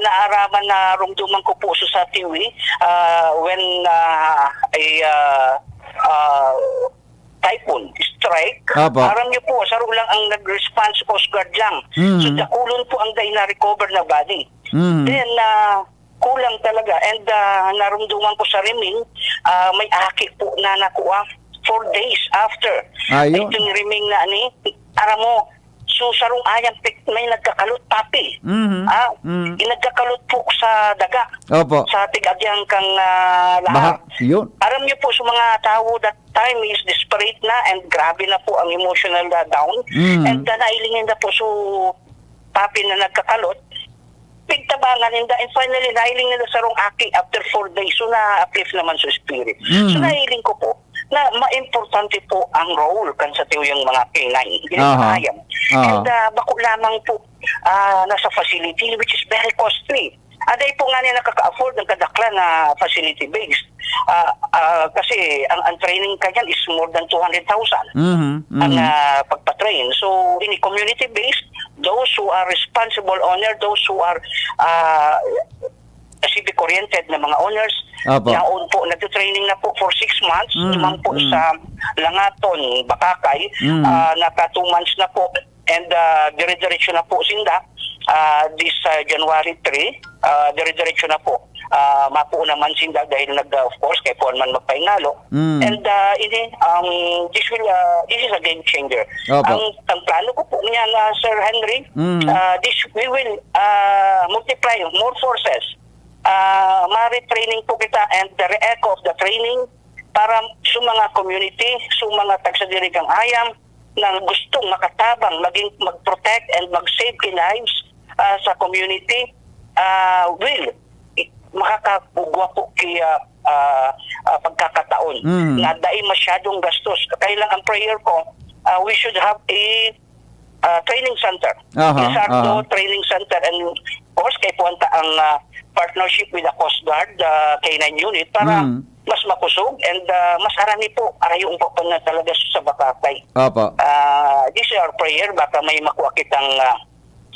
naaraman na rumduman ko po sa Tiwi when typhoon strike. Aram niyo po, saro lang ang nag-response Coast Guard lang. So dakulon po ang na-recover na body. Then, kulang talaga. And narumduman ko sa Riming, may aki po na nakuha 4 days after. Itong Riming na aram mo, so sarong ayang may nagkakalot papi. Nagkakalot po sa daga. Sa tigadyang kang lahat. Aram niyo po sa mga tao that time is desperate na, and grabe na po ang emotional down. And nailingin na po so papi na nagkakalot. Pigtabangan nila, and finally nailing nila sa rong aki after 4 days, so na-uplift naman sa spirit. So nailing ko po na ma-importante po ang role kan sa yung mga canine. Ginagayam. And bako lamang po nasa facility which is very costly. Aday po nga niya nakaka-afford ng kadakla na facility-based. Kasi ang training kanyan is more than 200,000 ang pagpatrain. So, in community-based, those who are responsible owner, those who are civic-oriented na mga owners, naon po, nag-training na po for 6 months, tumang po sa Langaton, Bakakay, naka 2 months na po, and dire-diretso na po sinda. This January 3, dire-diretso na po. Mapuo naman sinda dahil of course, kay po man magpaingalo. And this is a game changer. Ang plano ko po niya na Sir Henry, we will multiply more forces. Ma-retraining po kita, and the re-echo of the training para sa mga community, sa mga tagsadirigang ayam na gustong makatabang, maging mag-protect and mag-save lives sa community, will makakabugwa po kaya pagkakataon na dahil masyadong gastos. Kaya lang ang prayer ko, we should have a training center. Lizardo Training Center, and of course kay puwanta ang partnership with the Coast Guard, K9 unit, para mas makusog and mas arami po arayong po na talaga sa Bakakay. This is our prayer, baka may makuha kitang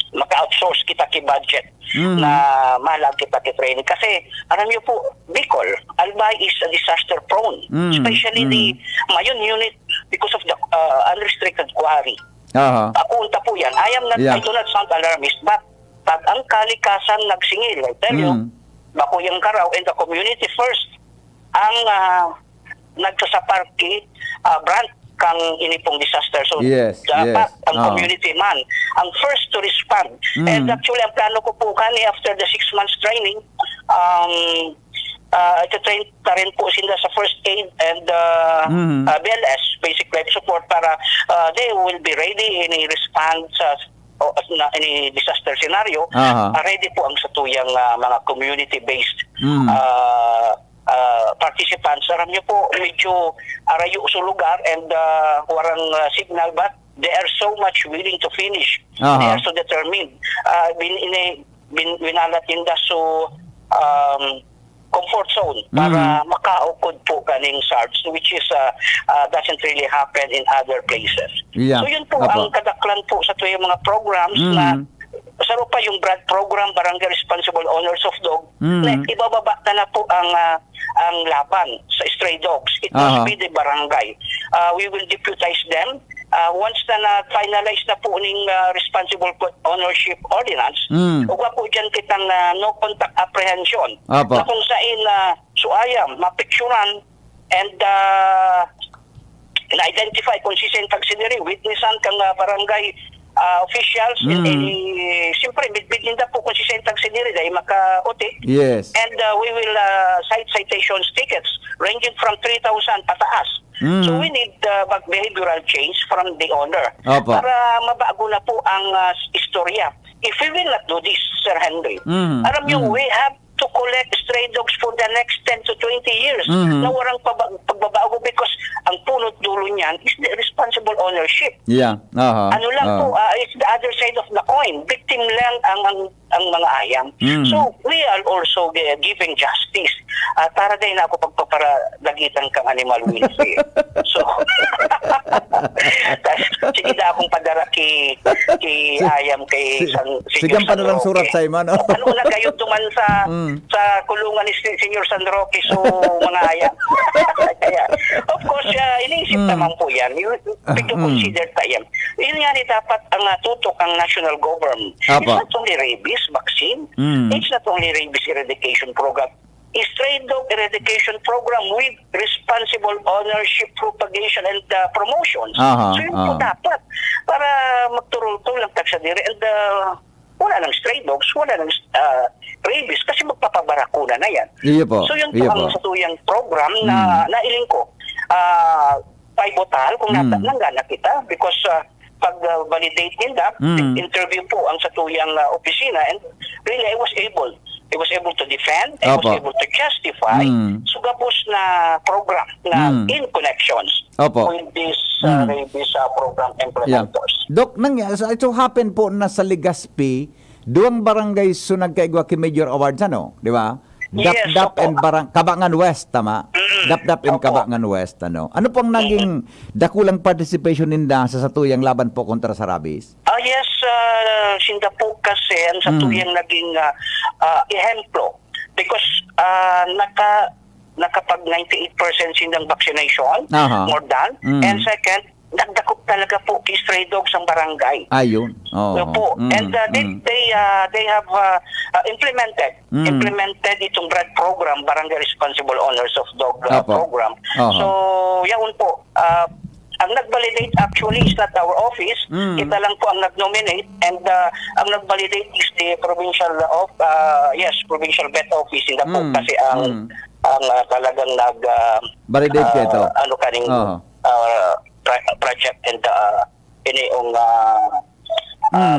maka-outsource kita ki-budget na mahalag kita ki-training. Kasi, alam niyo po, Bicol, Albay is a disaster prone. Especially the Mayon unit because of the unrestricted quarry. Pakunta po yan. I do not sound alarmist, but pag ang kalikasan nagsingil, I tell you, Bakuyang Karaw and the community first, ang nagsasaparki brand kang inipong disaster. So, Yes, dapat yes. ang community man ang first to respond. And actually, ang plano ko po kani after the 6 months training, ito-train na rin po sila sa first aid and BLS, basic life support, para they will be ready in a response na any disaster scenario. Ready po ang satuyang mga community-based participants. Aram niyo po, medyo arayo sa lugar and warang signal, but they are so much willing to finish. They are so determined. Winalat nila so comfort zone para makaukod po kaning SARS, which is doesn't really happen in other places. Yeah. So yun po ang kadaklan po sa tuyang mga programs na saro pa yung BRAD program, Barangay Responsible Owners of Dog, na ibababa na po ang laban sa stray dogs. It must be the barangay. We will deputize them. Once na finalize na po ning responsible ownership ordinance, ugwa po dyan kitang no contact apprehension na kung saan suayam, mapicturan and na-identify kung si St. Auxiliary, witnessan kang barangay officials and siyempre bitbit nila po kung si St. Auxiliary dahil maka-otik. Yes. And we will cite citations tickets ranging from 3,000 pataas. So we need behavioral change from the owner para mabago na po ang istorya. If we will not do this, Sir Henry, alam niyo, we have to collect stray dogs for the next 10 to 20 years na warang pagbabago because ang punot dulo niyan is the responsible ownership. Yeah. Ano lang po, it's the other side of the coin. Victim lang ang mga ayam. So, we are also giving justice. Para din ako pagpaparadagitan kang animal welfare. So, sige na akong padara kay ayam kay Sigang pa na lang surat sa ima, no? Ano na kayo duman sa kulungan ni Senior San Roque, so mga ayam. Kaya, of course, iniisip naman po yan. You consider pa yan. Yun nga ni dapat ang tutok ang national government. It's not only rabies vaccine. It's not only rabies eradication program. Stray dog eradication program with responsible ownership, propagation, and promotions. So yun po dapat para magturul-tulang sa diri. And wala ng stray dogs, wala ng rabies kasi magpapabarakuna na yan. So yun po ang satuyang program na nailing ko. Pivotal kung nanggana kita because pag-validate nila, interview po ang satuyang opisina and really I was able to defend, I was able to justify sugapos na program na in connections with this rabies program implementers. Dok, ito happen po na sa Legazpi, duwang barangay so nagkaigwa ki Major Awards, ano? Di ba? Dap-Dap and Kabangan West, tama? Dap-Dap and Kabangan West, ano? Ano pong naging dakulang participation ninda sa satuyang laban po kontra sa rabies? Yes, sinda po kasi ang satuyang naging ehemplo because nakapag 98% sindang vaccination, more than, and second, nagdakop talaga po kay stray dogs ang barangay. Ayun. And they have implemented itong BRAD program, Barangay Responsible Owners of Dog program. So, yaon po. Ang nag-validate actually is not our office. Kita lang po ang nag-nominate and ang nag-validate is the provincial provincial vet office in the po kasi ang talagang validate ito. Ano kaning project and iniong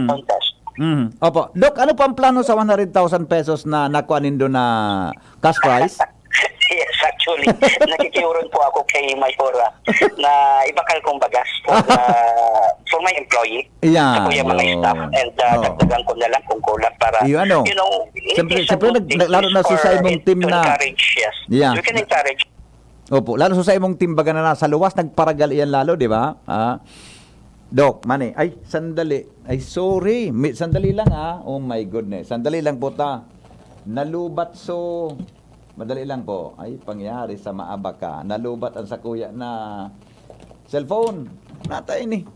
contest. Opo. Dok, ano pa ang plano sa 100,000 pesos na nakuha nindo na cash prize? Yes, actually. Nakikiuron po ako kay Mayora na ibakal kong bagas for my employee. Sa kuya mga staff. And dagdagan ko na lang kung kulang para, siyempre lalo na sa imong team na encourage, yes. Yeah. You can encourage. Opo, lalo sa imong team baga na nasa luwas, nagparagal iyan lalo, di ba? Dok, mani, ay, sandali. Ay, sorry. Sandali lang, Oh my goodness. Sandali lang po ta. Nalubat madali lang po. Ay, pangyari sa maaba ka. Nalubat ang sakuya na cellphone. Natay ni.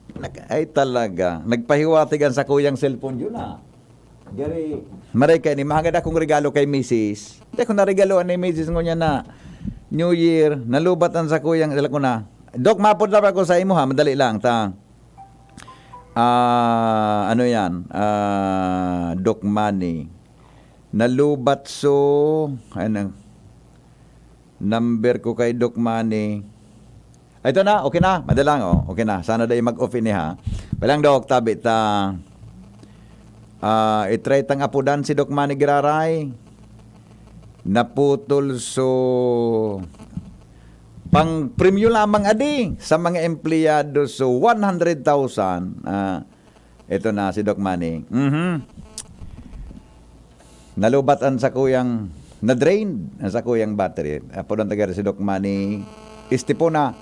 Ay, talaga. Nagpahiwatig ang sakuyang cellphone yun, Gary, maray kayo ni, mahagad akong regalo kay Mrs. Hindi ko naregaluan ni Mrs. Ngunya na New Year, nalubat ang sa kuyang, dala ko na. Dok, mapod lang ako sa imo ha, madali lang, ta. Ano yan? Doc Manny. Nalubat ano, number ko kay Doc Manny. Ito na, okay na, madalang okay na. Sana dahil mag-off ini ha. Walang Dok, tabi ta. Itry tang apudan si Doc Manny Giraray. Naputol pang premyo lamang adi sa mga empleyado 100,000. Ito na si Doc Manny. Nalubatan sa kuyang na-drain sa kuyang battery. Apudan taga si Doc Manny. Istipo na.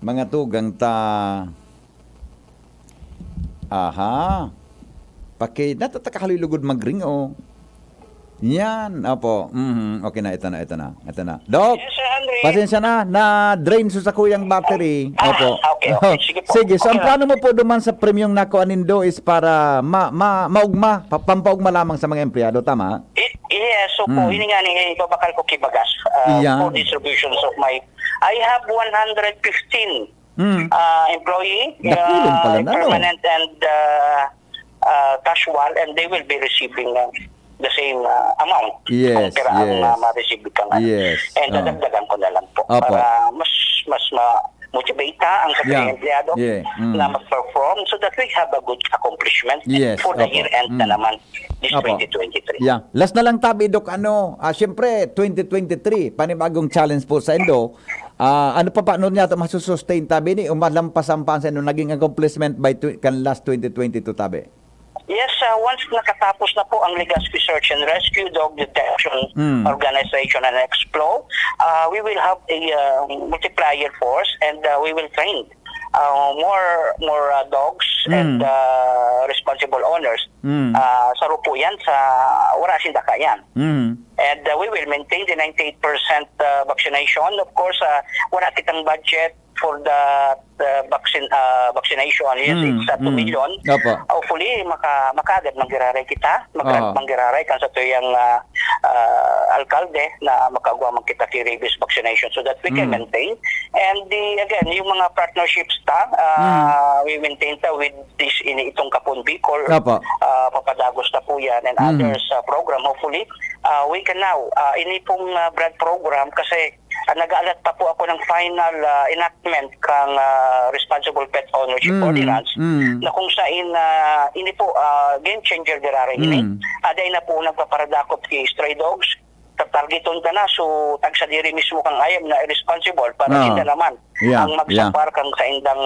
Mga tugang ta. Aha. Natatakahaliligod mag-ring Yan, opo. Okay na, ito na. Dok, Yes, Sir Henry. pasensya na-drain sa kuyang battery. Opo. Okay. Sige po. Sige, so ang Okay plano mo po duman sa premium na kuanindo is para maugma, pampaugma lamang sa mga empleyado, tama? Yes, so po, ini nga ni ibabakal ko kibagas for distribution. So I have 115 employee, Dakulong pala na, no? permanent and casual, and they will be receiving the same amount. Yes, kung pera yes. ang ma-receive ka nga. Yes. And dadagdagan ko na lang po. Opo. Para mas ma-motivate ang sa Yeah. empleyado Yeah. na mag-perform so that we have a good accomplishment Yes. for the Opo. year-end na naman this Opo. 2023. Yeah. Last na lang tabi, Dok, siyempre, 2023, panibagong challenge po sa Indo. Ano pa paano niya ito masusustain tabi ni umalampas ang pansin nung naging accomplishment by last 2022 tabi? Yes, once nakatapos na po ang Legazpi Search and Rescue, Dog Detection Organization and Explo, we will have a multiplier force and we will train more dogs and responsible owners. Saro po yan sa Warasin Dakayan. And we will maintain the 98% vaccination. Of course, wala kitang budget for the vaccination. Yes, it's 2 million. Opo. Hopefully, makagad manggiraray kita. Manggiraray kan sa tuyang alkalde na makagawa man kita kay rabies vaccination so that we can maintain. And again, yung mga partnerships we maintain with this itong Kapon Bicol. Papadagos na po yan and others program. Hopefully, we can now, ini pong brand program kasi nag-aalat pa po ako ng final enactment kang Responsible Pet Ownership Ordinance na kung saan ini po game changer dirare ini. Aday na po nagpaparadakop kay stray dogs. Targeton ka na so tag sa diri mismo kang ayam na irresponsible para hindi naman ang magsapar kang sa indang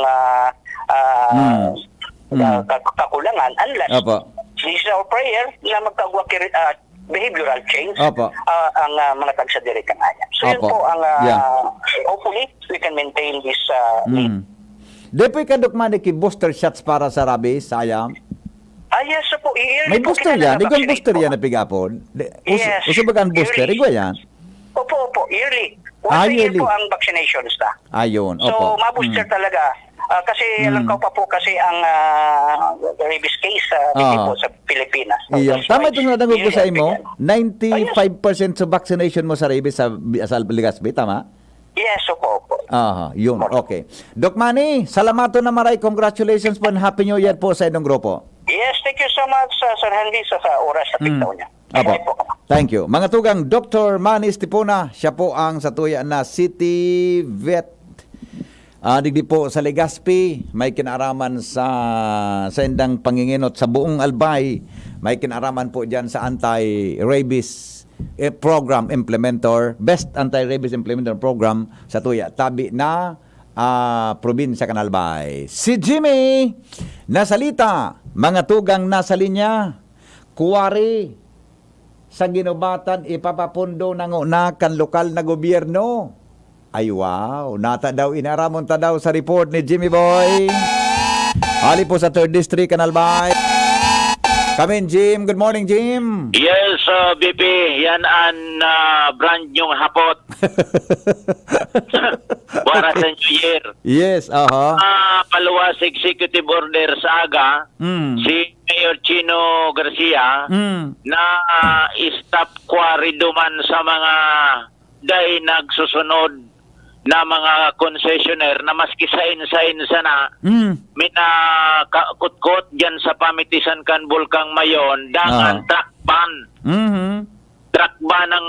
kakulangan unless this is our prayer na magkagwa behavioral change ang mga tag sa diri kang ayam. So yun po ang hopefully we can maintain this need. Depoy ka Doc Manny booster shots para sa rabies, sayang. Yes po. May booster yan. Igong booster yan na pigapon. Yes. Usubagan booster. Igwa yan. Opo. Yearly. Once a year po ang vaccinations na. Ayun. So, ma-booster talaga. Kasi alam ko pa po kasi ang rabies case po sa Pilipinas. Iya. Tama itong nadanggol ko sa imo. 95% sa vaccination mo sa rabies sa Legazpi. Tama? Yes, opo. Yun. Okay. Doc Manny, salamato na maray. Congratulations po and Happy New Year po sa inyong grupo. Yes, thank you so much, Sir Henry, sa oras at tigtaw niya. Thank you. Mga tugang, Dr. Manny Estipona, siya po ang satuya na City Vet. Digdi po sa Legazpi, may kinaraman sa indang panginginot sa buong Albay. May kinaraman po dyan sa anti-rabies program implementer, best anti-rabies implementer program sa tuya. Tabi na probinsya Kanalbay. Si Jimmy, nasalita, mga tugang nasa linya, kuwari, sa ginubatan, ipapapundo ng unakan lokal na gobyerno. Ay wow, nata daw, inaramon ta daw sa report ni Jimmy Boy. Hali po sa 3rd District, Kanalbay. Come in, Jim. Good morning, Jim. Yes, BP. Yan ang brand nyong hapot. Para sa New Year. Yes, Paluwas Executive Order sa AGA, si Mayor Chino Garcia, na stop quarry duman sa mga dahil nagsusunod na mga concessionaire na maski sain-sa na minakakutkot dyan sa pamitisan kan Bulkang Mayon dangan truck ban. Truck ban ng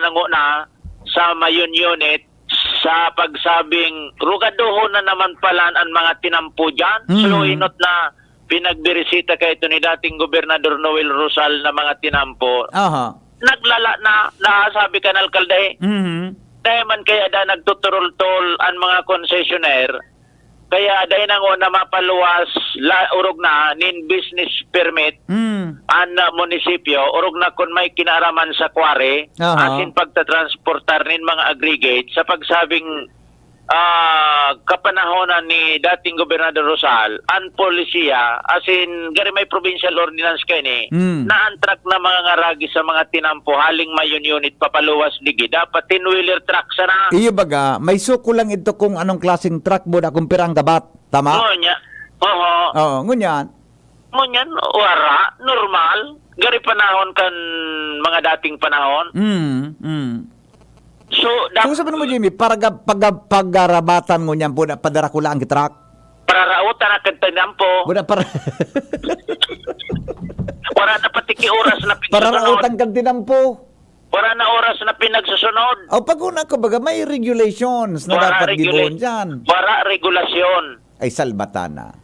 nanguna sa Mayon unit sa pagsabing rugadoho na naman pala ang mga tinampo dyan. So inot na pinagbirisita kay ito ni dating Gobernador Noel Rosal na mga tinampo. Naglala na sabi ka ng alkalde. Dahil man kaya da nagtuturol-tol ang mga concessionaire, kaya dahil nang na mapaluwas urog na nin business permit ang munisipyo, urog na kung may kinaraman sa kware, asin pagtatransportar nin mga aggregate sa pagsabing kapanahonan ni dating Gobernador Rosal, ang polisiya, asin gari may provincial ordinance kayo ni, na-antrak na mga ngaragi sa mga tinampo, haling Mayon unit papaluwas ligi, dapat tin-wheeler truck sana. Iyo baga, may suko lang ito kung anong klaseng truck mo na kung pirang gabat, tama? Ngunya, ngunyan. Ngunyan, wara, normal, gari panahon kan mga dating panahon. So, sabi mo, Jimmy, paggarabatan mo niyan po na padara ko lang kitrak? Para rautan na kagtanampo. Wala na patiki oras na pinagsusunod. Para rautan kagtinampo. Wala na oras na pinagsusunod. Pag-una ko baga, may regulations na dapat gibon dyan. Wala regulasyon. Ay, salbatana.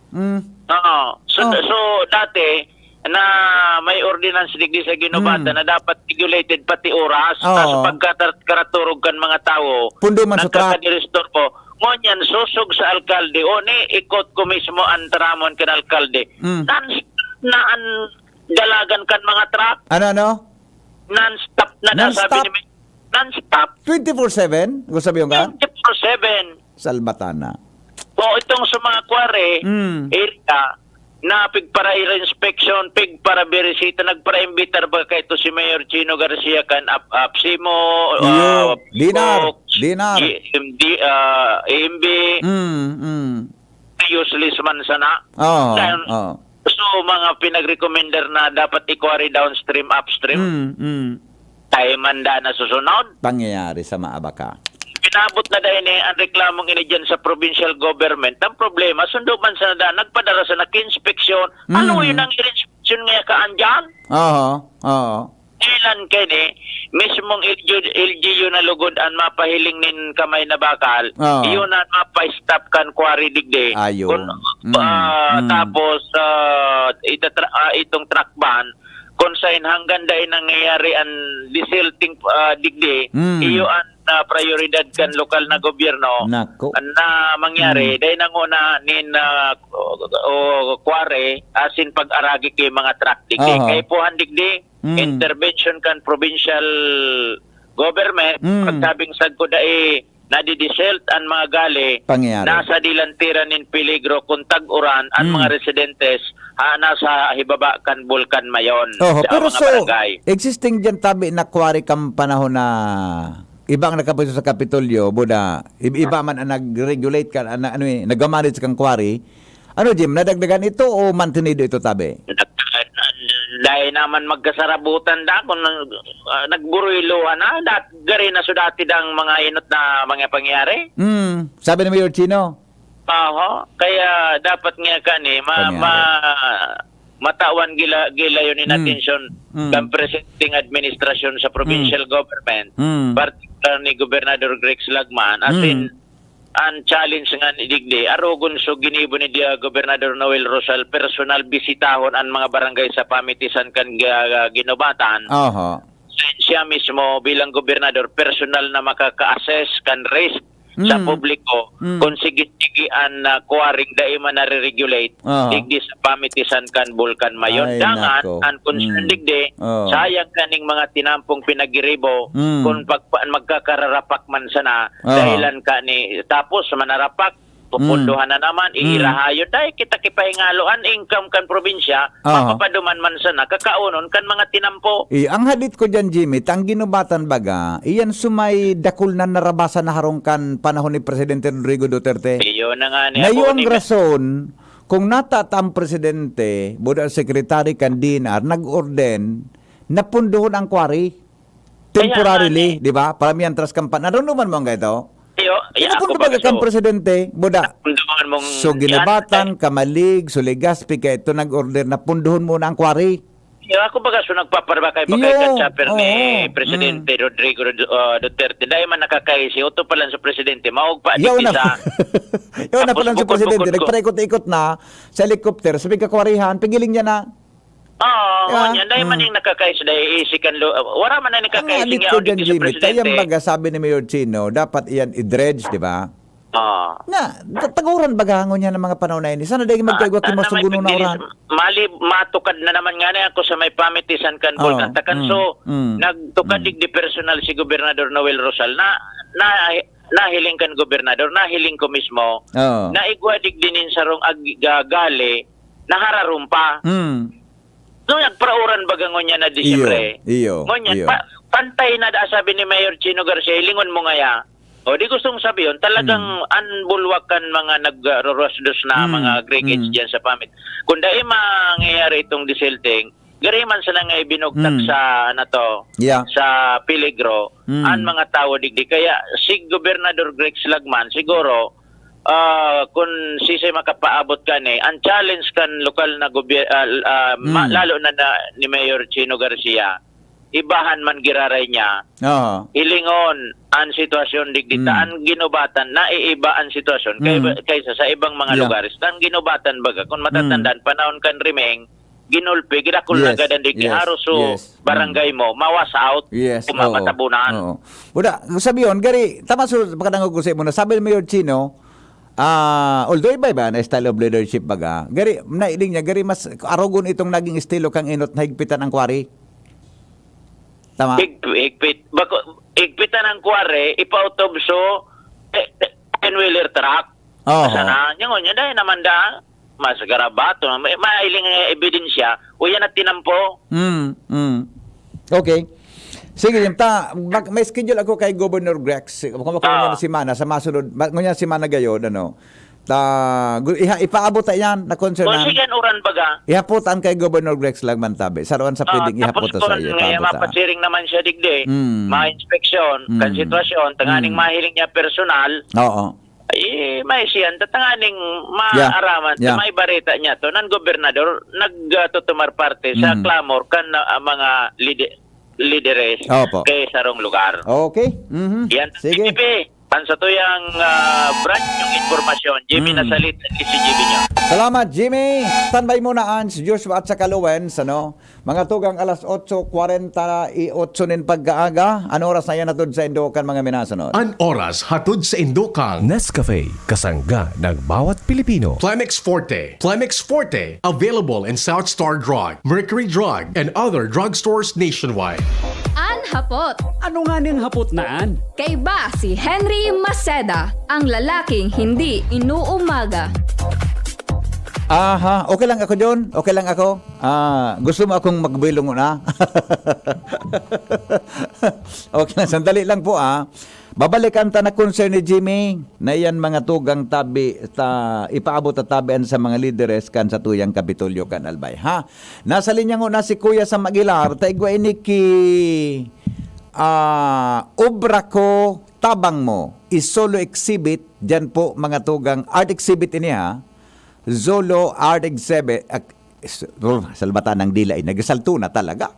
So, dati, na may ordinance digdi sa ginubata na dapat regulated pati oras kaso pagkaraturog kan mga tao pundo man sa truck po ngonyan susog sa alkalde o ni ikot ko mismo ang taramon kan alkalde naan dalagan kan mga truck non-stop na sabi ni non-stop 24/7 gusto sabi yung ka 24/7 salbatana itong sa mga kware area na pigpara inspection, pigpara beresita, nagpara-imbitar ba kay to si Mayor Chino Garcia kan Apsimo, Dinar, AMB, useless man sana. So, mga pinag-recommender na dapat i-quarry downstream, upstream, tayo manda na susunod. Pangyayari sa maabaka. Pinabot na dahil ang reklamong ini dyan sa provincial government. Ang problema, sundo man sa nagpadara sa nag-inspeksyon. Ano yun ang inspeksyon nga kaan dyan? Ilan kayo mismong LGU na lugod ang mapahiling nin kamay na bakal. Iyon ang mapa-stop kan quarry digde. Tapos, itong truck ban, kung saan hanggang dahil nangyayari ang desilting digde, iyo ang prioridad kan lokal na gobyerno na mangyari dahil nanguna nin kware asin pag-aragi kay mga truck digdi. Kaya po digdi intervention kan provincial government pagtabing sad ko dai nadidiselt ang mga gali nasa dilantira nin peligro kung tag-uran ang mga residentes nasa hibaba kan Bulkan Mayon pero mga barangay. Existing dyan tabi na kwari kang panahon na ibang nakapunta sa Kapitolyo, buda, iba man ang nag-regulate ka, nag-manage kang quarry. Jim, nadagdagan ito o mantenido ito tabi? Dahil naman magkasarabutan kung nagburuiluhan gari na sudati dang mga inot na mga pangyari. Sabi ni Mayor Chino? Kaya dapat nga matawan gila yun in attention ng presenting administrasyon sa provincial government, particular ni Gobernador Grex Lagman, as in, ang challenge nga ni Digdi, arogon so ginibo ni Gobernador Noel Rosal, personal bisitahon ang mga barangay sa pamitisan kan ginubatan. Siya mismo bilang gobernador, personal na makaka-assess kan risk sa publiko kung sige-sigian na quarrying dahil man nare-regulate digdi sa pamitisan kan Bulkan Mayon. Dangan, ang concern digdi, sayang kaning mga tinampong pinagiribo kung magkakararapak man sana dahilan ka ni tapos manarapak pupunduhan na naman, iirahayon dahil kita kipahingaloan income kan probinsya, mapapaduman man sana, kakaunon kan mga tinampo. Ang hadit ko dyan, Jimmy, ang ginubatan baga, iyan sumay dakul na narabasan na harongkan panahon ni Presidente Rodrigo Duterte. Iyon na nga niya. Ngayon ang rason, kung natata ang Presidente, buda Secretary kan Dinar, nag-orden, napunduhon ang quarry. temporarily, di ba? Para mientras kampanya. Narunduman mo ang ito? Ako ba kang presidente, buda? So, ginabatan, kamalig, suligaspi, kaya ito nag-order na punduhon mo na ang kwari. Ako baga so nagpaparbakay kan chapter ni Presidente Rodrigo Duterte. Dahil man nakakaisi, uto pa lang sa Presidente, maog pa Yaw di na, yaw na pa lang si Presidente. Nagpaikot-ikot na sa helicopter, sabi kakwarihan, pigiling niya na. Oo, yan. Dahil man yung nakakaisi, dahil isikan, wala man na nakakaisi nga audit sa Presidente. Kaya baga sabi ni Mayor Chino, dapat iyan i-dredge, di ba? Na, taguran bagangon niya ng mga panahon na ini. Sana dahil magkaigwa kimasuguno na oran. Mali, matukad na naman nga na ako sa may pamitisan kan Volcan Takan. So, nagtukad di personal si Gobernador Noel Rosal na nahiling kan Gobernador, nahiling ko mismo, na igwadig dinin sarong agagali, nahararumpa. So, nagprauran bagangon niya na Disyembre. Ngunyan, pantay na sabi ni Mayor Chino Garcia, lingon mo nga ya. O di gustong sabihin, talagang anbulwakan mga nagrorosdos na mga crickets dyan sa pamit. Kung dahil mangyayari itong disilting, gariman sila nga ibinugtak sa sa Peligro, ang mga tao digdi. Kaya si Gobernador Greg Slagman, siguro, kung sisay makapaabot ka ang challenge kan lokal na lalo na ni Mayor Chino Garcia, ibahan man giraray niya, ilingon ang sitwasyon digdita, ang ginubatan, naiiba ang sitwasyon kaysa sa ibang mga lugares. Ang ginubatan baga, kung matatandaan, panahon kan rimeng, ginulpi, ginakul na gadan digdi, haruso, barangay mo, mawas out, kumamatabunan. Buda, sabi yun, gari, tama so, pagkatangog mo na, sabi ni Mayor Chino, although iba-iba na style of leadership baga, gari, nailing niya, gari, mas arogon itong naging estilo kang inot na higpitan ang kwari. Tama. Igpitan ng kware, ipautobso, 10-wheeler truck. Sana, yung dahil naman mas garabato, mailing ebidensya, o yan at tinampo. Okay. Sige, may schedule ako kay Governor Grex. Kung na si Mana, sa masunod, ngunyan si Mana gayod, ipaabot yan na concern na. Sige, uran baga. Ihaputan kay Governor Grex Lagman tabi. Saruan sa pwedeng ihaputan sa iyo. Tapos mapatsiring naman siya digdi. Ma-inspeksyon, kan sitwasyon, tanganing mahiling niya personal. May siyan, tanganing maaraman, may barita niya to. Nan gobernador, nagtutumar parte sa clamor kan mga lideres kay sarong lugar. Okay. Yan, sige. Pansatuyang branch yung informasyon. Jimmy, nasalita ni si Jimmy niyo. Salamat, Jimmy. Standby muna si Joshua at sa Kalowens. Mga tugang alas 8:48 nin pagkaaga. Ano oras na yan hatod sa Indokan, mga minasunod? An oras hatod sa Indokang. Nescafe, kasangga ng bawat Pilipino. Plemex Forte. Plemex Forte. Available in South Star Drug, Mercury Drug, and other drugstores nationwide. Hapot. Ano nga niyang hapot naan? Kay ba si Henry Maceda, ang lalaking hindi inuumaga. Okay lang ako John. Okay lang ako. Gusto mo akong magbilong na? Okay lang, sandali lang po Babalikan ta na concern ni Jimmy na yan mga tugang tabi ipaabot at tabian sa mga lideres kan sa tuyang Kapitolyo kan Albay. Nasa linya na si Kuya sa Magilar, taigwa ini ki obra ko tabang mo is solo exhibit dyan po mga tugang art exhibit ini Zolo art exhibit salbata ng dila nagasalto na talaga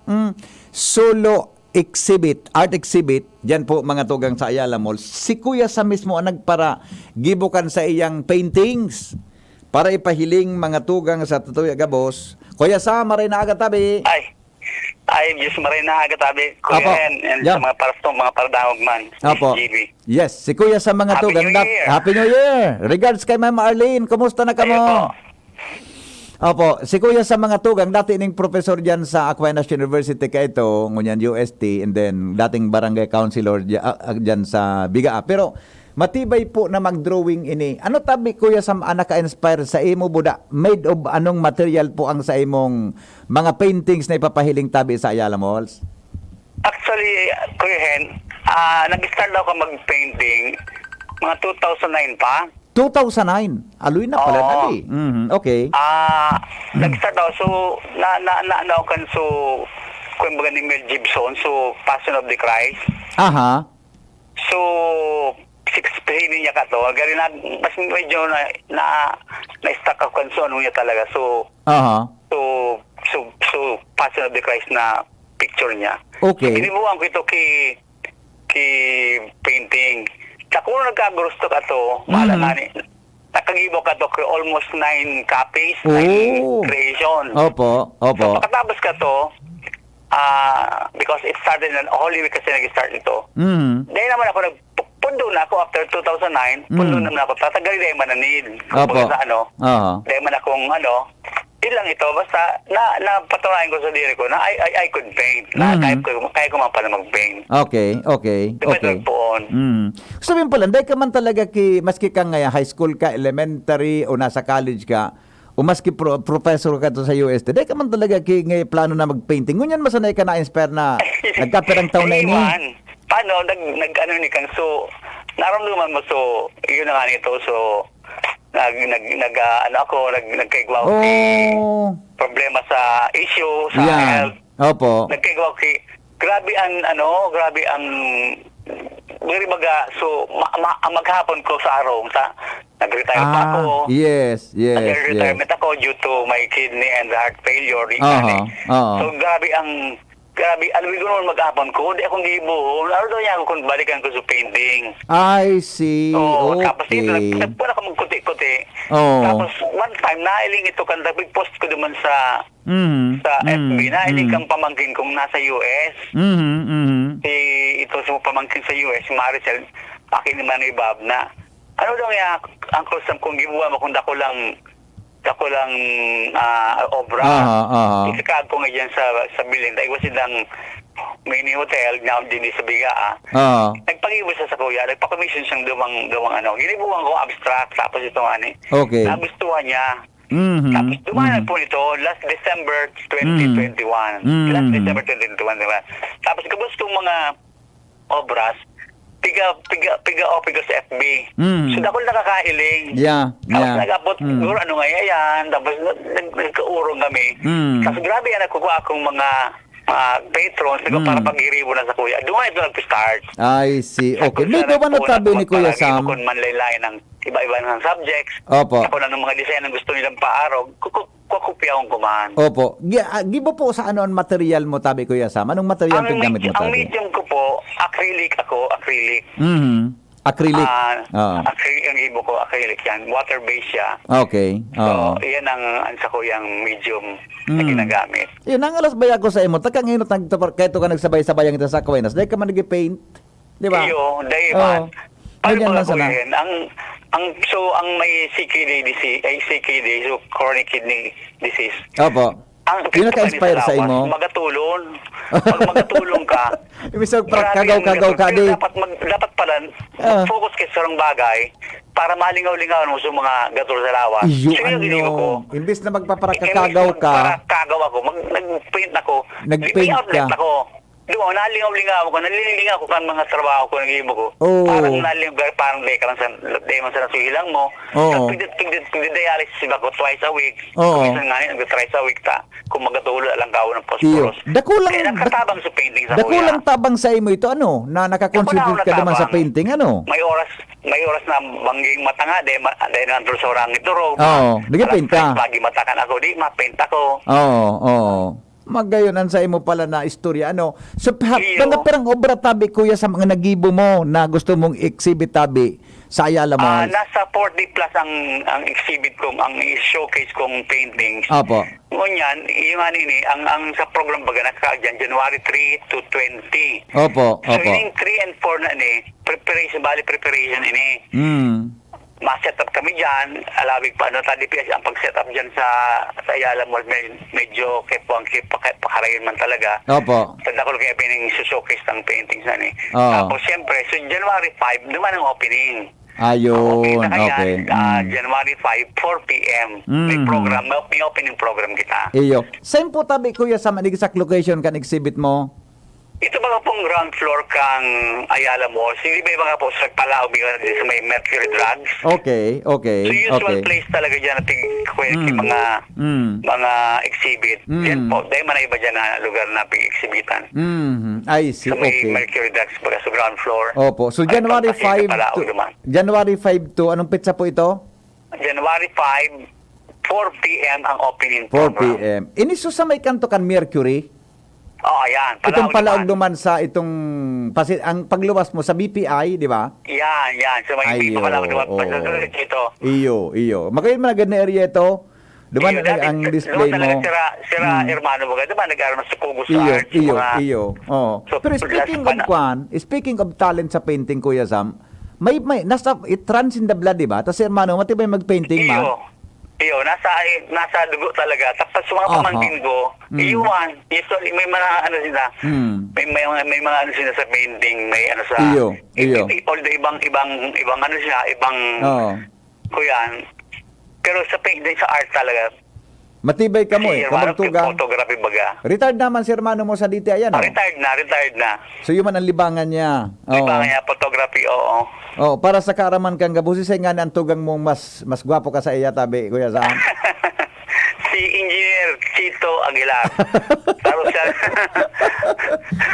solo exhibit, art exhibit, dyan po mga tugang sa Ayala Mall. Si Kuya sa mismo ang nagpara gibukan sa iyang paintings para ipahiling mga tugang sa Tutuya Gabos. Kuya sa maray na agatabi. Ay, Diyos maray na agatabi. Kuya and sa mga mga paradawag man. Yes, si Kuya sa mga tugang. Happy New Year! Regards kay Ma'am Arlene. Kumusta na ka mo? Si Kuya sa mga tugang, dati ning professor dyan sa Aquinas University ka ito, ngunyan UST, and then dating barangay councilor dyan sa Bigaa. Pero matibay po na mag-drawing ini. Ano tabi Kuya sa anak ka-inspire sa imo buda? Made of anong material po ang sa imong mga paintings na ipapahiling tabi sa Ayala Malls? Actually, Kuya Hen, nag-start ako mag-painting mga 2009 pa. 2009. Aloy na pala dali. Okay. Nag-start ako. So, na-kan so kung baga ni Mel Gibson, so Passion of the Christ. Aha. So, 6 niya ka to. Gari na, mas medyo na-stuck ako kanso ano niya talaga. So, Aha. so Passion of the Christ na picture niya. Okay. So, inibuhan ko ito kay painting. Kung nagkagusto ka to, mahala nga ni, nakagibo ka to almost 9 copies, 9 creation. Opo. So, pagkatapos ka to, because it started in Holy Week kasi nag-start ito. Dahil naman ako pundo na ako after 2009, pundo naman ako, tatagal dahil mananil. Opo. Sa ano, dahil man akong ilang ito, basta napatunayan ko sa diri ko na I could paint. Na kaya ko man pala mag-paint. Okay. Sabihin pala, dahil ka man talaga maski ka nga high school ka, elementary, o nasa college ka, o maski professor ka to sa UST, dahil ka man talaga ngay plano na mag-painting. Ngunyan masanay ka na-inspire na nagkapirang taon na ini. Paano, nag-ano ni Kang, so, naramdaman mo, so, yun na nga nito, so, nagkaigwaw problema sa issue sa health. Opo. Nagkaigwaw grabe ang very baga, so maghapon ko sa araw nag-retire pa ako. Yes. Nag-retirement ako due to my kidney and heart failure. So grabe, alam mo naman maghapon ko, di akong gibo. Ano daw niya ako kung balikan ko sa painting. I see. Tapos dito, nagpuna ako magkuti-kuti. Tapos one time, nailing ito kan nag-post ko naman sa FB, nailing kang pamangkin kong nasa US. Ito sa pamangkin sa US, si Maricel, akin naman ni Bob na, ano daw niya, Uncle Sam, kung gibuha mo, kung dako lang obra. Isikag ko nga dyan sa bilin. Dahil ko silang mini hotel na din sa Bigaa. Nagpag-ibig sa kuya. Nagpa-commission siyang dumang ano. Ginibuhan ko abstract. Tapos ito nga ni. Okay. Nagustuhan niya. Tapos dumanan po nito last December 2021. Last December 2021. Diba? Tapos kabos kong mga obras, piga sa FB. So, dako nakakailing. Tapos nag-abot, siguro ano nga yan. Tapos nagkaurong kami. Tapos grabe yan, nagkukuha akong mga patrons para pag-iribo na sa kuya. Doon nga ito nag-start. I see. Okay. May ba natabi ni Kuya Sam? Kung manlaylay ng iba-iba ng subjects. Opo. Ako na ng mga design na gusto nilang paaraw, kukupiyahon ko man. Opo. Gibo po sa ano ang material mo, tabi Kuya Sam? Anong material ang gamit mo, tabi? Ang medium ko po, acrylic. Acrylic. Acrylic ang ibo ko, acrylic yan. Water-based siya. Okay. So, yan ang sa kuyang medium na ginagamit. Yun, ang alas baya ko sa imo. Takang inot, kahit ka nagsabay-sabay ang ito sa kawinas. Dahil ka man nag-paint. Di ba? Iyo, dahil man. Paano mga kuhin? Ang may CKD disease, so chronic kidney disease. Opo. Yun naka-inspire sa imo? Magatulong. Pag magatulong ka, imisog kagaw-kagaw ka di. Dapat pala, focus ka sa sarang bagay para malingaw-lingaw mo sa mga gatul sa lawas. Iyo, imbis na magpaparakagaw ka. Para kagaw ako, nag-paint ako. Nag-paint ka. Doon, nalingaw-lingaw ko, nalilingaw ko kan mga trabaho ko, nag-ibo ko. Parang nalingaw, parang day ka lang sa nasuhilang mo. Pagdidialysis ako twice a week. Minsan nga nag-twice a week ta. Kung magatulo lang ka ng phosphorus. Nakatabang sa painting sa kuya. Dakulang tabang sa imo ito, ano? Na nakakontribute ka naman sa painting, ano? May oras na bangging mata nga, dahil nandun sa orang ito, nag-paint ka. Lagi matakan ako, di, ma-paint ako. Magayonan sa imo pala na istorya, ano? So, perang obra tabi, Kuya, sa mga nagibo mo na gusto mong exhibit tabi sa Ayala Mall? Nasa 40 plus ang exhibit kong, ang showcase kong paintings. Opo. Ngunyan, yung ang sa program baga nakakagyan, January 3 to 20. Opo. So, yung 3 and 4 na preparation ini. Ma-set up kami dyan, alawig pa, DPS ang pag-set up dyan sa Ayala Mall, medyo pakarayon man talaga. Opo. Tanda ko lang kaya showcase ng paintings na Tapos siyempre, so January 5, naman ang opening. Ayun, okay. January 5, 4 p.m. May program, may opening program kita. Iyo. Same po tabi, Kuya, sa exact location kan exhibit mo? ito mga pong ground floor kang Ayala Malls, hindi ba yung mga po sa Palao, sa may Mercury Drugs? Okay. So usual Okay. place talaga dyan natin mga exhibit. Yan po, dahil man na iba dyan na lugar na pag-exhibitan. I see. So may Okay. Mercury Drugs baga sa ground floor. Opo. So January 5 to January 5 to anong petsa po ito? January 5, 4 p.m. ang opening 4 program. p.m. Iniso sa may kanto kan Mercury. Yan. Itong Palaog duman sa itong ang pagluwas mo sa BPI, di ba? Yan. So may iba Palaog duman. Iyo. Magayon man agad na area ito. Duman ang display mo. Sira Hermano Baga, diba nag-aaral ng Sukugus Arts. Iyo. Oh. So, Pero speaking of talent sa painting, Kuya Sam, may nasa it runs in the blood, di ba? Tapos Hermano, matibay mag-painting ma. Iyo, nasa dugo talaga. Tapos mga pamangkin ko, iwan. Usually, may mga ano sila. May mga ano sila sa painting, may ano sa Iyo. although ibang ano siya, ibang kuyan. Pero sa painting, sa art talaga. Matibay ka mo kamagtugang. Photography baga. Retired naman si Hermano mo sa DTI, ano? Retired na. So yun man ang libangan niya. Libangan niya, photography, oo. Oh, para sa karaman kang gabusi sa nga ang tugang mong mas gwapo ka sa iya tabi, Kuya Sam. Si Engineer Chito Aguilar. Tapos siya.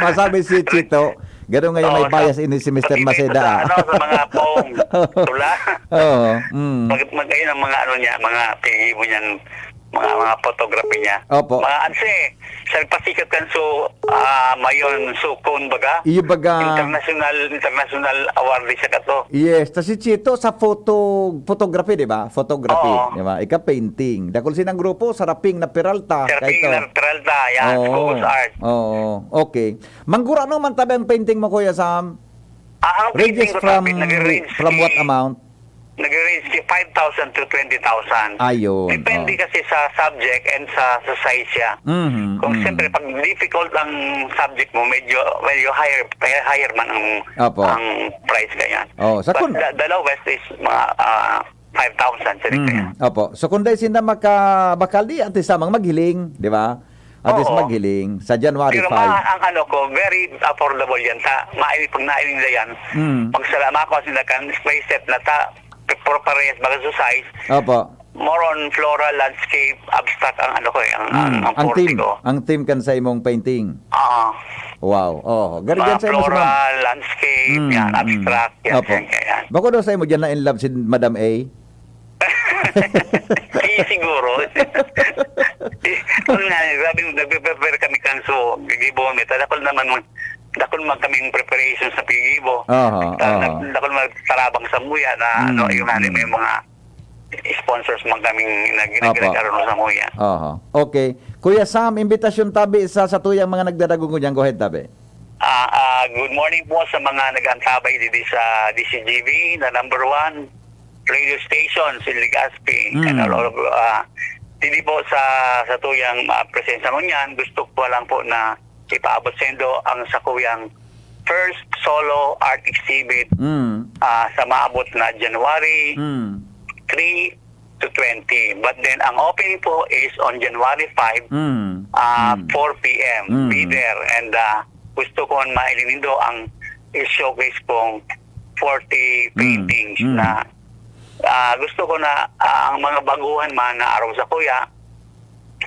Masabi si Chito, gano'n ngayon may bias ini si Mr. Maceda. Sa mga poem, tula. Mag-ayun ang mga ano niya, mga pingibo niyan, mga photography niya. Opo. Mga anse, sa pasikat kan so mayon so kun baga. Iyo baga. International award siya kato. Yes, ta si Chito sa photography, di ba? Photography, di ba? Ika painting. Dakol sinang grupo sa Raping na Peralta. Raping na Peralta, yan, Focus Art. Okay. Manggura no man tabi ang painting mo, Kuya Sam? Ang ranges from what amount? Nag-range 5,000 to 20,000. Ayun. Depende kasi sa subject and sa size siya. Kung siyempre, pag difficult ang subject mo, medyo higher man ang price ganyan. But the lowest is mga 5,000. Opo. So kung dahil sinda makabakali at isamang maghiling, di ba? At least maghiling sa January 5. Pero ang ano ko, very affordable yan. Pag nailing na yan, pagsalama ko sila kan spray set na for parehas baga sa size. Opo. More on floral, landscape, abstract ang ano ko ang team ko. Ang team kan sa imong painting. Wow. Garigan sa imong floral, landscape, yan, abstract, yan. Opo. Bako daw sa imo diyan na in love si Madam A. Siguro. Grabe, nagpe-prepare kami kanso, gigibo mi. Dakol man kaming preparation sa pigibo. Dakol man tarabang sa muya na yung may mga sponsors man kaming nagkaroon sa muya. Okay. Kuya Sam, imbitasyon tabi sa tuyang mga nagdadagungo diyan. Go ahead tabi. Good morning po sa mga nag-antabay dito sa DCGV, na number 1 radio station sa Legazpi. And all of hindi po sa tuyang presensya mo niyan, gusto ko lang po na ipaabot sa inyo ang sakuyang first solo art exhibit sa maabot na January 3 to 20. But then ang opening po is on January 5, 4 p.m. Be there. And gusto ko mailinindo ang showcase kong 40 paintings na gusto ko na ang mga baguhan man na araw sa kuya,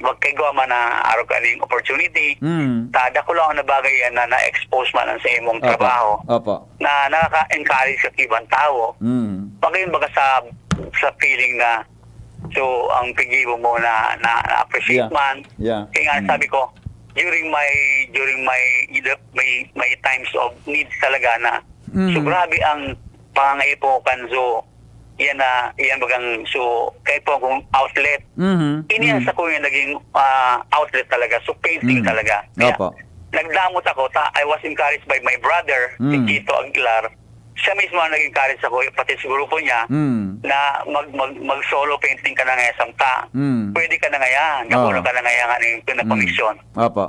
magkagawa man na araw kaning opportunity, tada ko lang na bagay yan na na-expose man sa imong trabaho, na nakaka-encourage sa ibang tao. Pagayon baga sa feeling na so ang pigibo mo na appreciate man. Kaya nga sabi ko, during my times of needs talaga na so grabe ang pangaipokan, so yan bagang so kahit po kung outlet iniyan sa ko yung naging outlet talaga, so painting talaga. Kaya, nagdamot ako, I was encouraged by my brother si Chito Aguilar. Siya mismo ang nag-encourage ako, pati sa grupo niya, na mag-solo painting ka na ngayon samta. Pwede ka na ngayon, nakulo ka na ngayon ng pamisyon.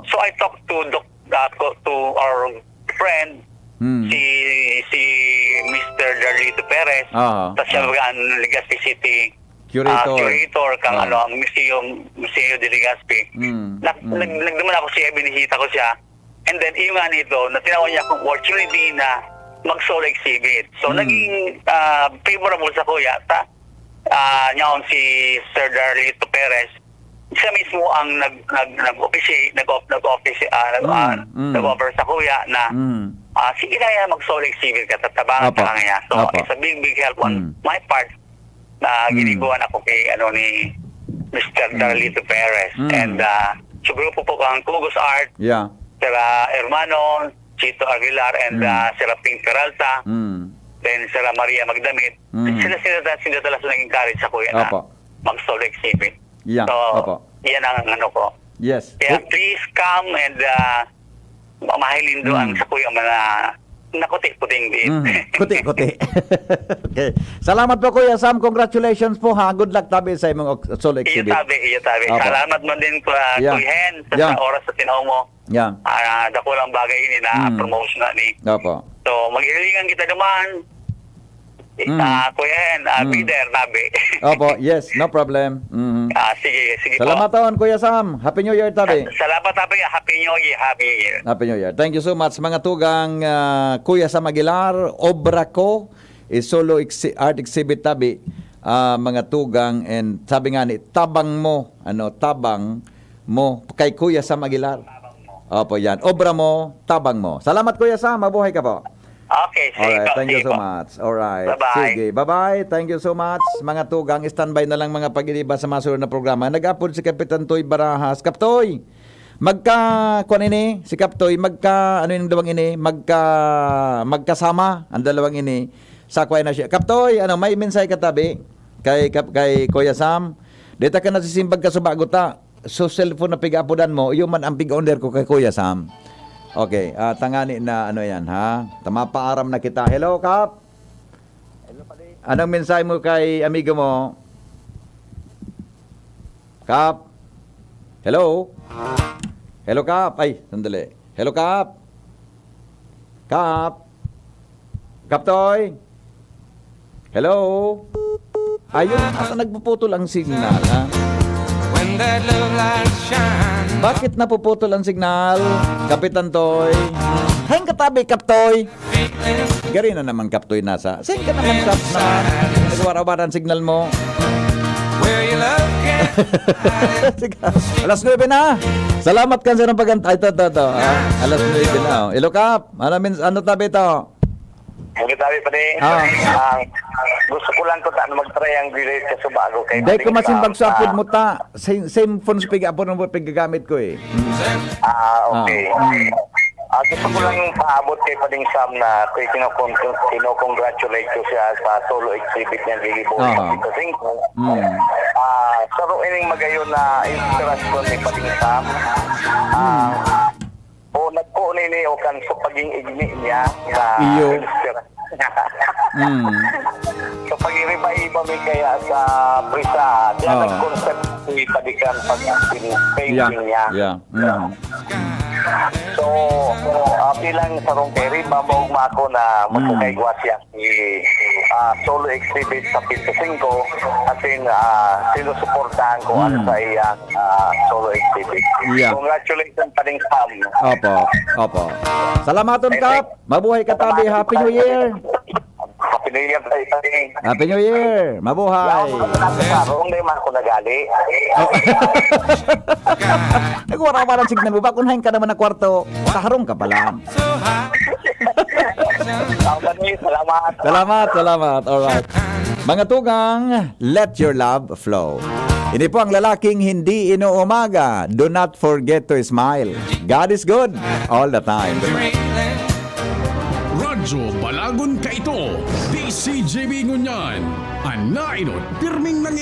So I talked to our friend, si Mr. Darlito Perez, tapos siya ang Legazpi City curator kang Museo de Legazpi. Nagduman ako siya, binisita ko siya. And then, yung nga nito, na tinawag niya akong opportunity na mag-solo exhibit. So, naging favorable sa kuya. Niyaon si Sir Darlito Perez, siya mismo ang nag-offer sa kuya na sige na yan, mag-solo exhibit ka, tatabangan ka lang niya. So, it's a big help on my part na giniguan ako kay ni Mr. Darlito Perez. And sa grupo po kang Kugos Art, sila Hermano, Chito Aguilar, and sila Pink Peralta, then sila Maria Magdamit. Sila talaga naging encourage sa kuya na mag-solo exhibit. So, yan ang ko. Yes. Kaya please come and mamahilin doon sa kuya nakuti-kuting din. Kuti-kuti. Okay. Salamat po Kuya Sam. Congratulations po ha. Good luck tabi sa imong solo exhibit. Iyo tabi. Salamat mo din po Kuya Hen sa oras sa tinaw mo. Dako lang bagay ini na promotion na ni. So, maghilingan kita naman. Kuya Hen, be there, tabi. Yes, no problem. Sige Salamat po. Kuya Sam. Happy New Year tabi. Salamat tabi. Happy New Year. Happy New Year. Thank you so much mga tugang Kuya Sam Aguilar, obra ko is solo art exhibit tabi mga tugang, and sabi nga ni tabang mo kay Kuya Sam Aguilar. Yan. Obra mo, tabang mo. Salamat Kuya Sam, mabuhay ka po. Okay, alright, thank you so much. Alright. Bye-bye. Sige, bye-bye. Thank you so much. Mga tugang, standby na lang mga pag-iniba sa masunod na programa. Nag-upload si Kapitan Toy Barajas. Kaptoy, si Kaptoy, magkasama ang dalawang ini. Sakway na siya. Kaptoy, may mensahe katabi kay Kuya Sam. Dita ka na sisimbag ka subago ta. So cellphone na pigapodan mo, yung man ang pig-owner ko kay Kuya Sam. Okay, tangani na yan ha. Tamapaaram na kita. Hello, Kap. Anong mensahe mo kay amigo mo? Kap. Hello. Hello, Kap. Ay, sandali. Hello, Kap. Kap. Kaptoy. Hello. Ayun, nagpuputol ang signal ha. When that love light shine. Bakit napuputol ang signal, Kapitan Toy? Hang katabi, Kaptoy. Gari na naman, Kaptoy, nasa. Saan ka naman, Kap, naman? Nagwarawaran signal mo. Alas 9 na. Salamat ka sa ng pagantay. Ito. Alas 9 na. Hello, Kap. Ano tabi ito? Hindi tabi pa din. Gusto ko lang mag-triangulate ka sa bago. Hindi ko masimbag sa apod mo ta. Same phone speak apod mo paggagamit ko eh. Okay. Gusto ko lang paabot kay Pading Sam na kino-congratulate ko siya sa solo exhibit niya Gigiboy dito 5. Sa ining magayon na inspirasyon ni Pading Sam. Nagkunin niyo kan sa paging igni niya na so pag-iba-iba may kaya sa prisa kaya nag-concept si Padikan pag-painting niya. So bilang sarong keri mamaog ako na magkakaigwa siya solo exhibit sa Pinto 5 asin sinusuportahan ko sa iyang solo exhibit. Congratulations Pading Sam. Opo. Salamaton, Kap. Mabuhay ka tabi. Happy New Year. Happy New Year tayo. Happy New Year. Mabuhay. Sarong na yung ako nagali. Nagwarawaran signal mo. Bakunahin ka naman na kwarto. Sa harong ka pala. Salamat. Alright. Mga tugang, let your love flow. Ini po ang lalaking hindi inuumaga. Do not forget to smile. God is good all the time. Radyo Balagon ka ito. DCJB Ngunyan. Anainot, pirming nang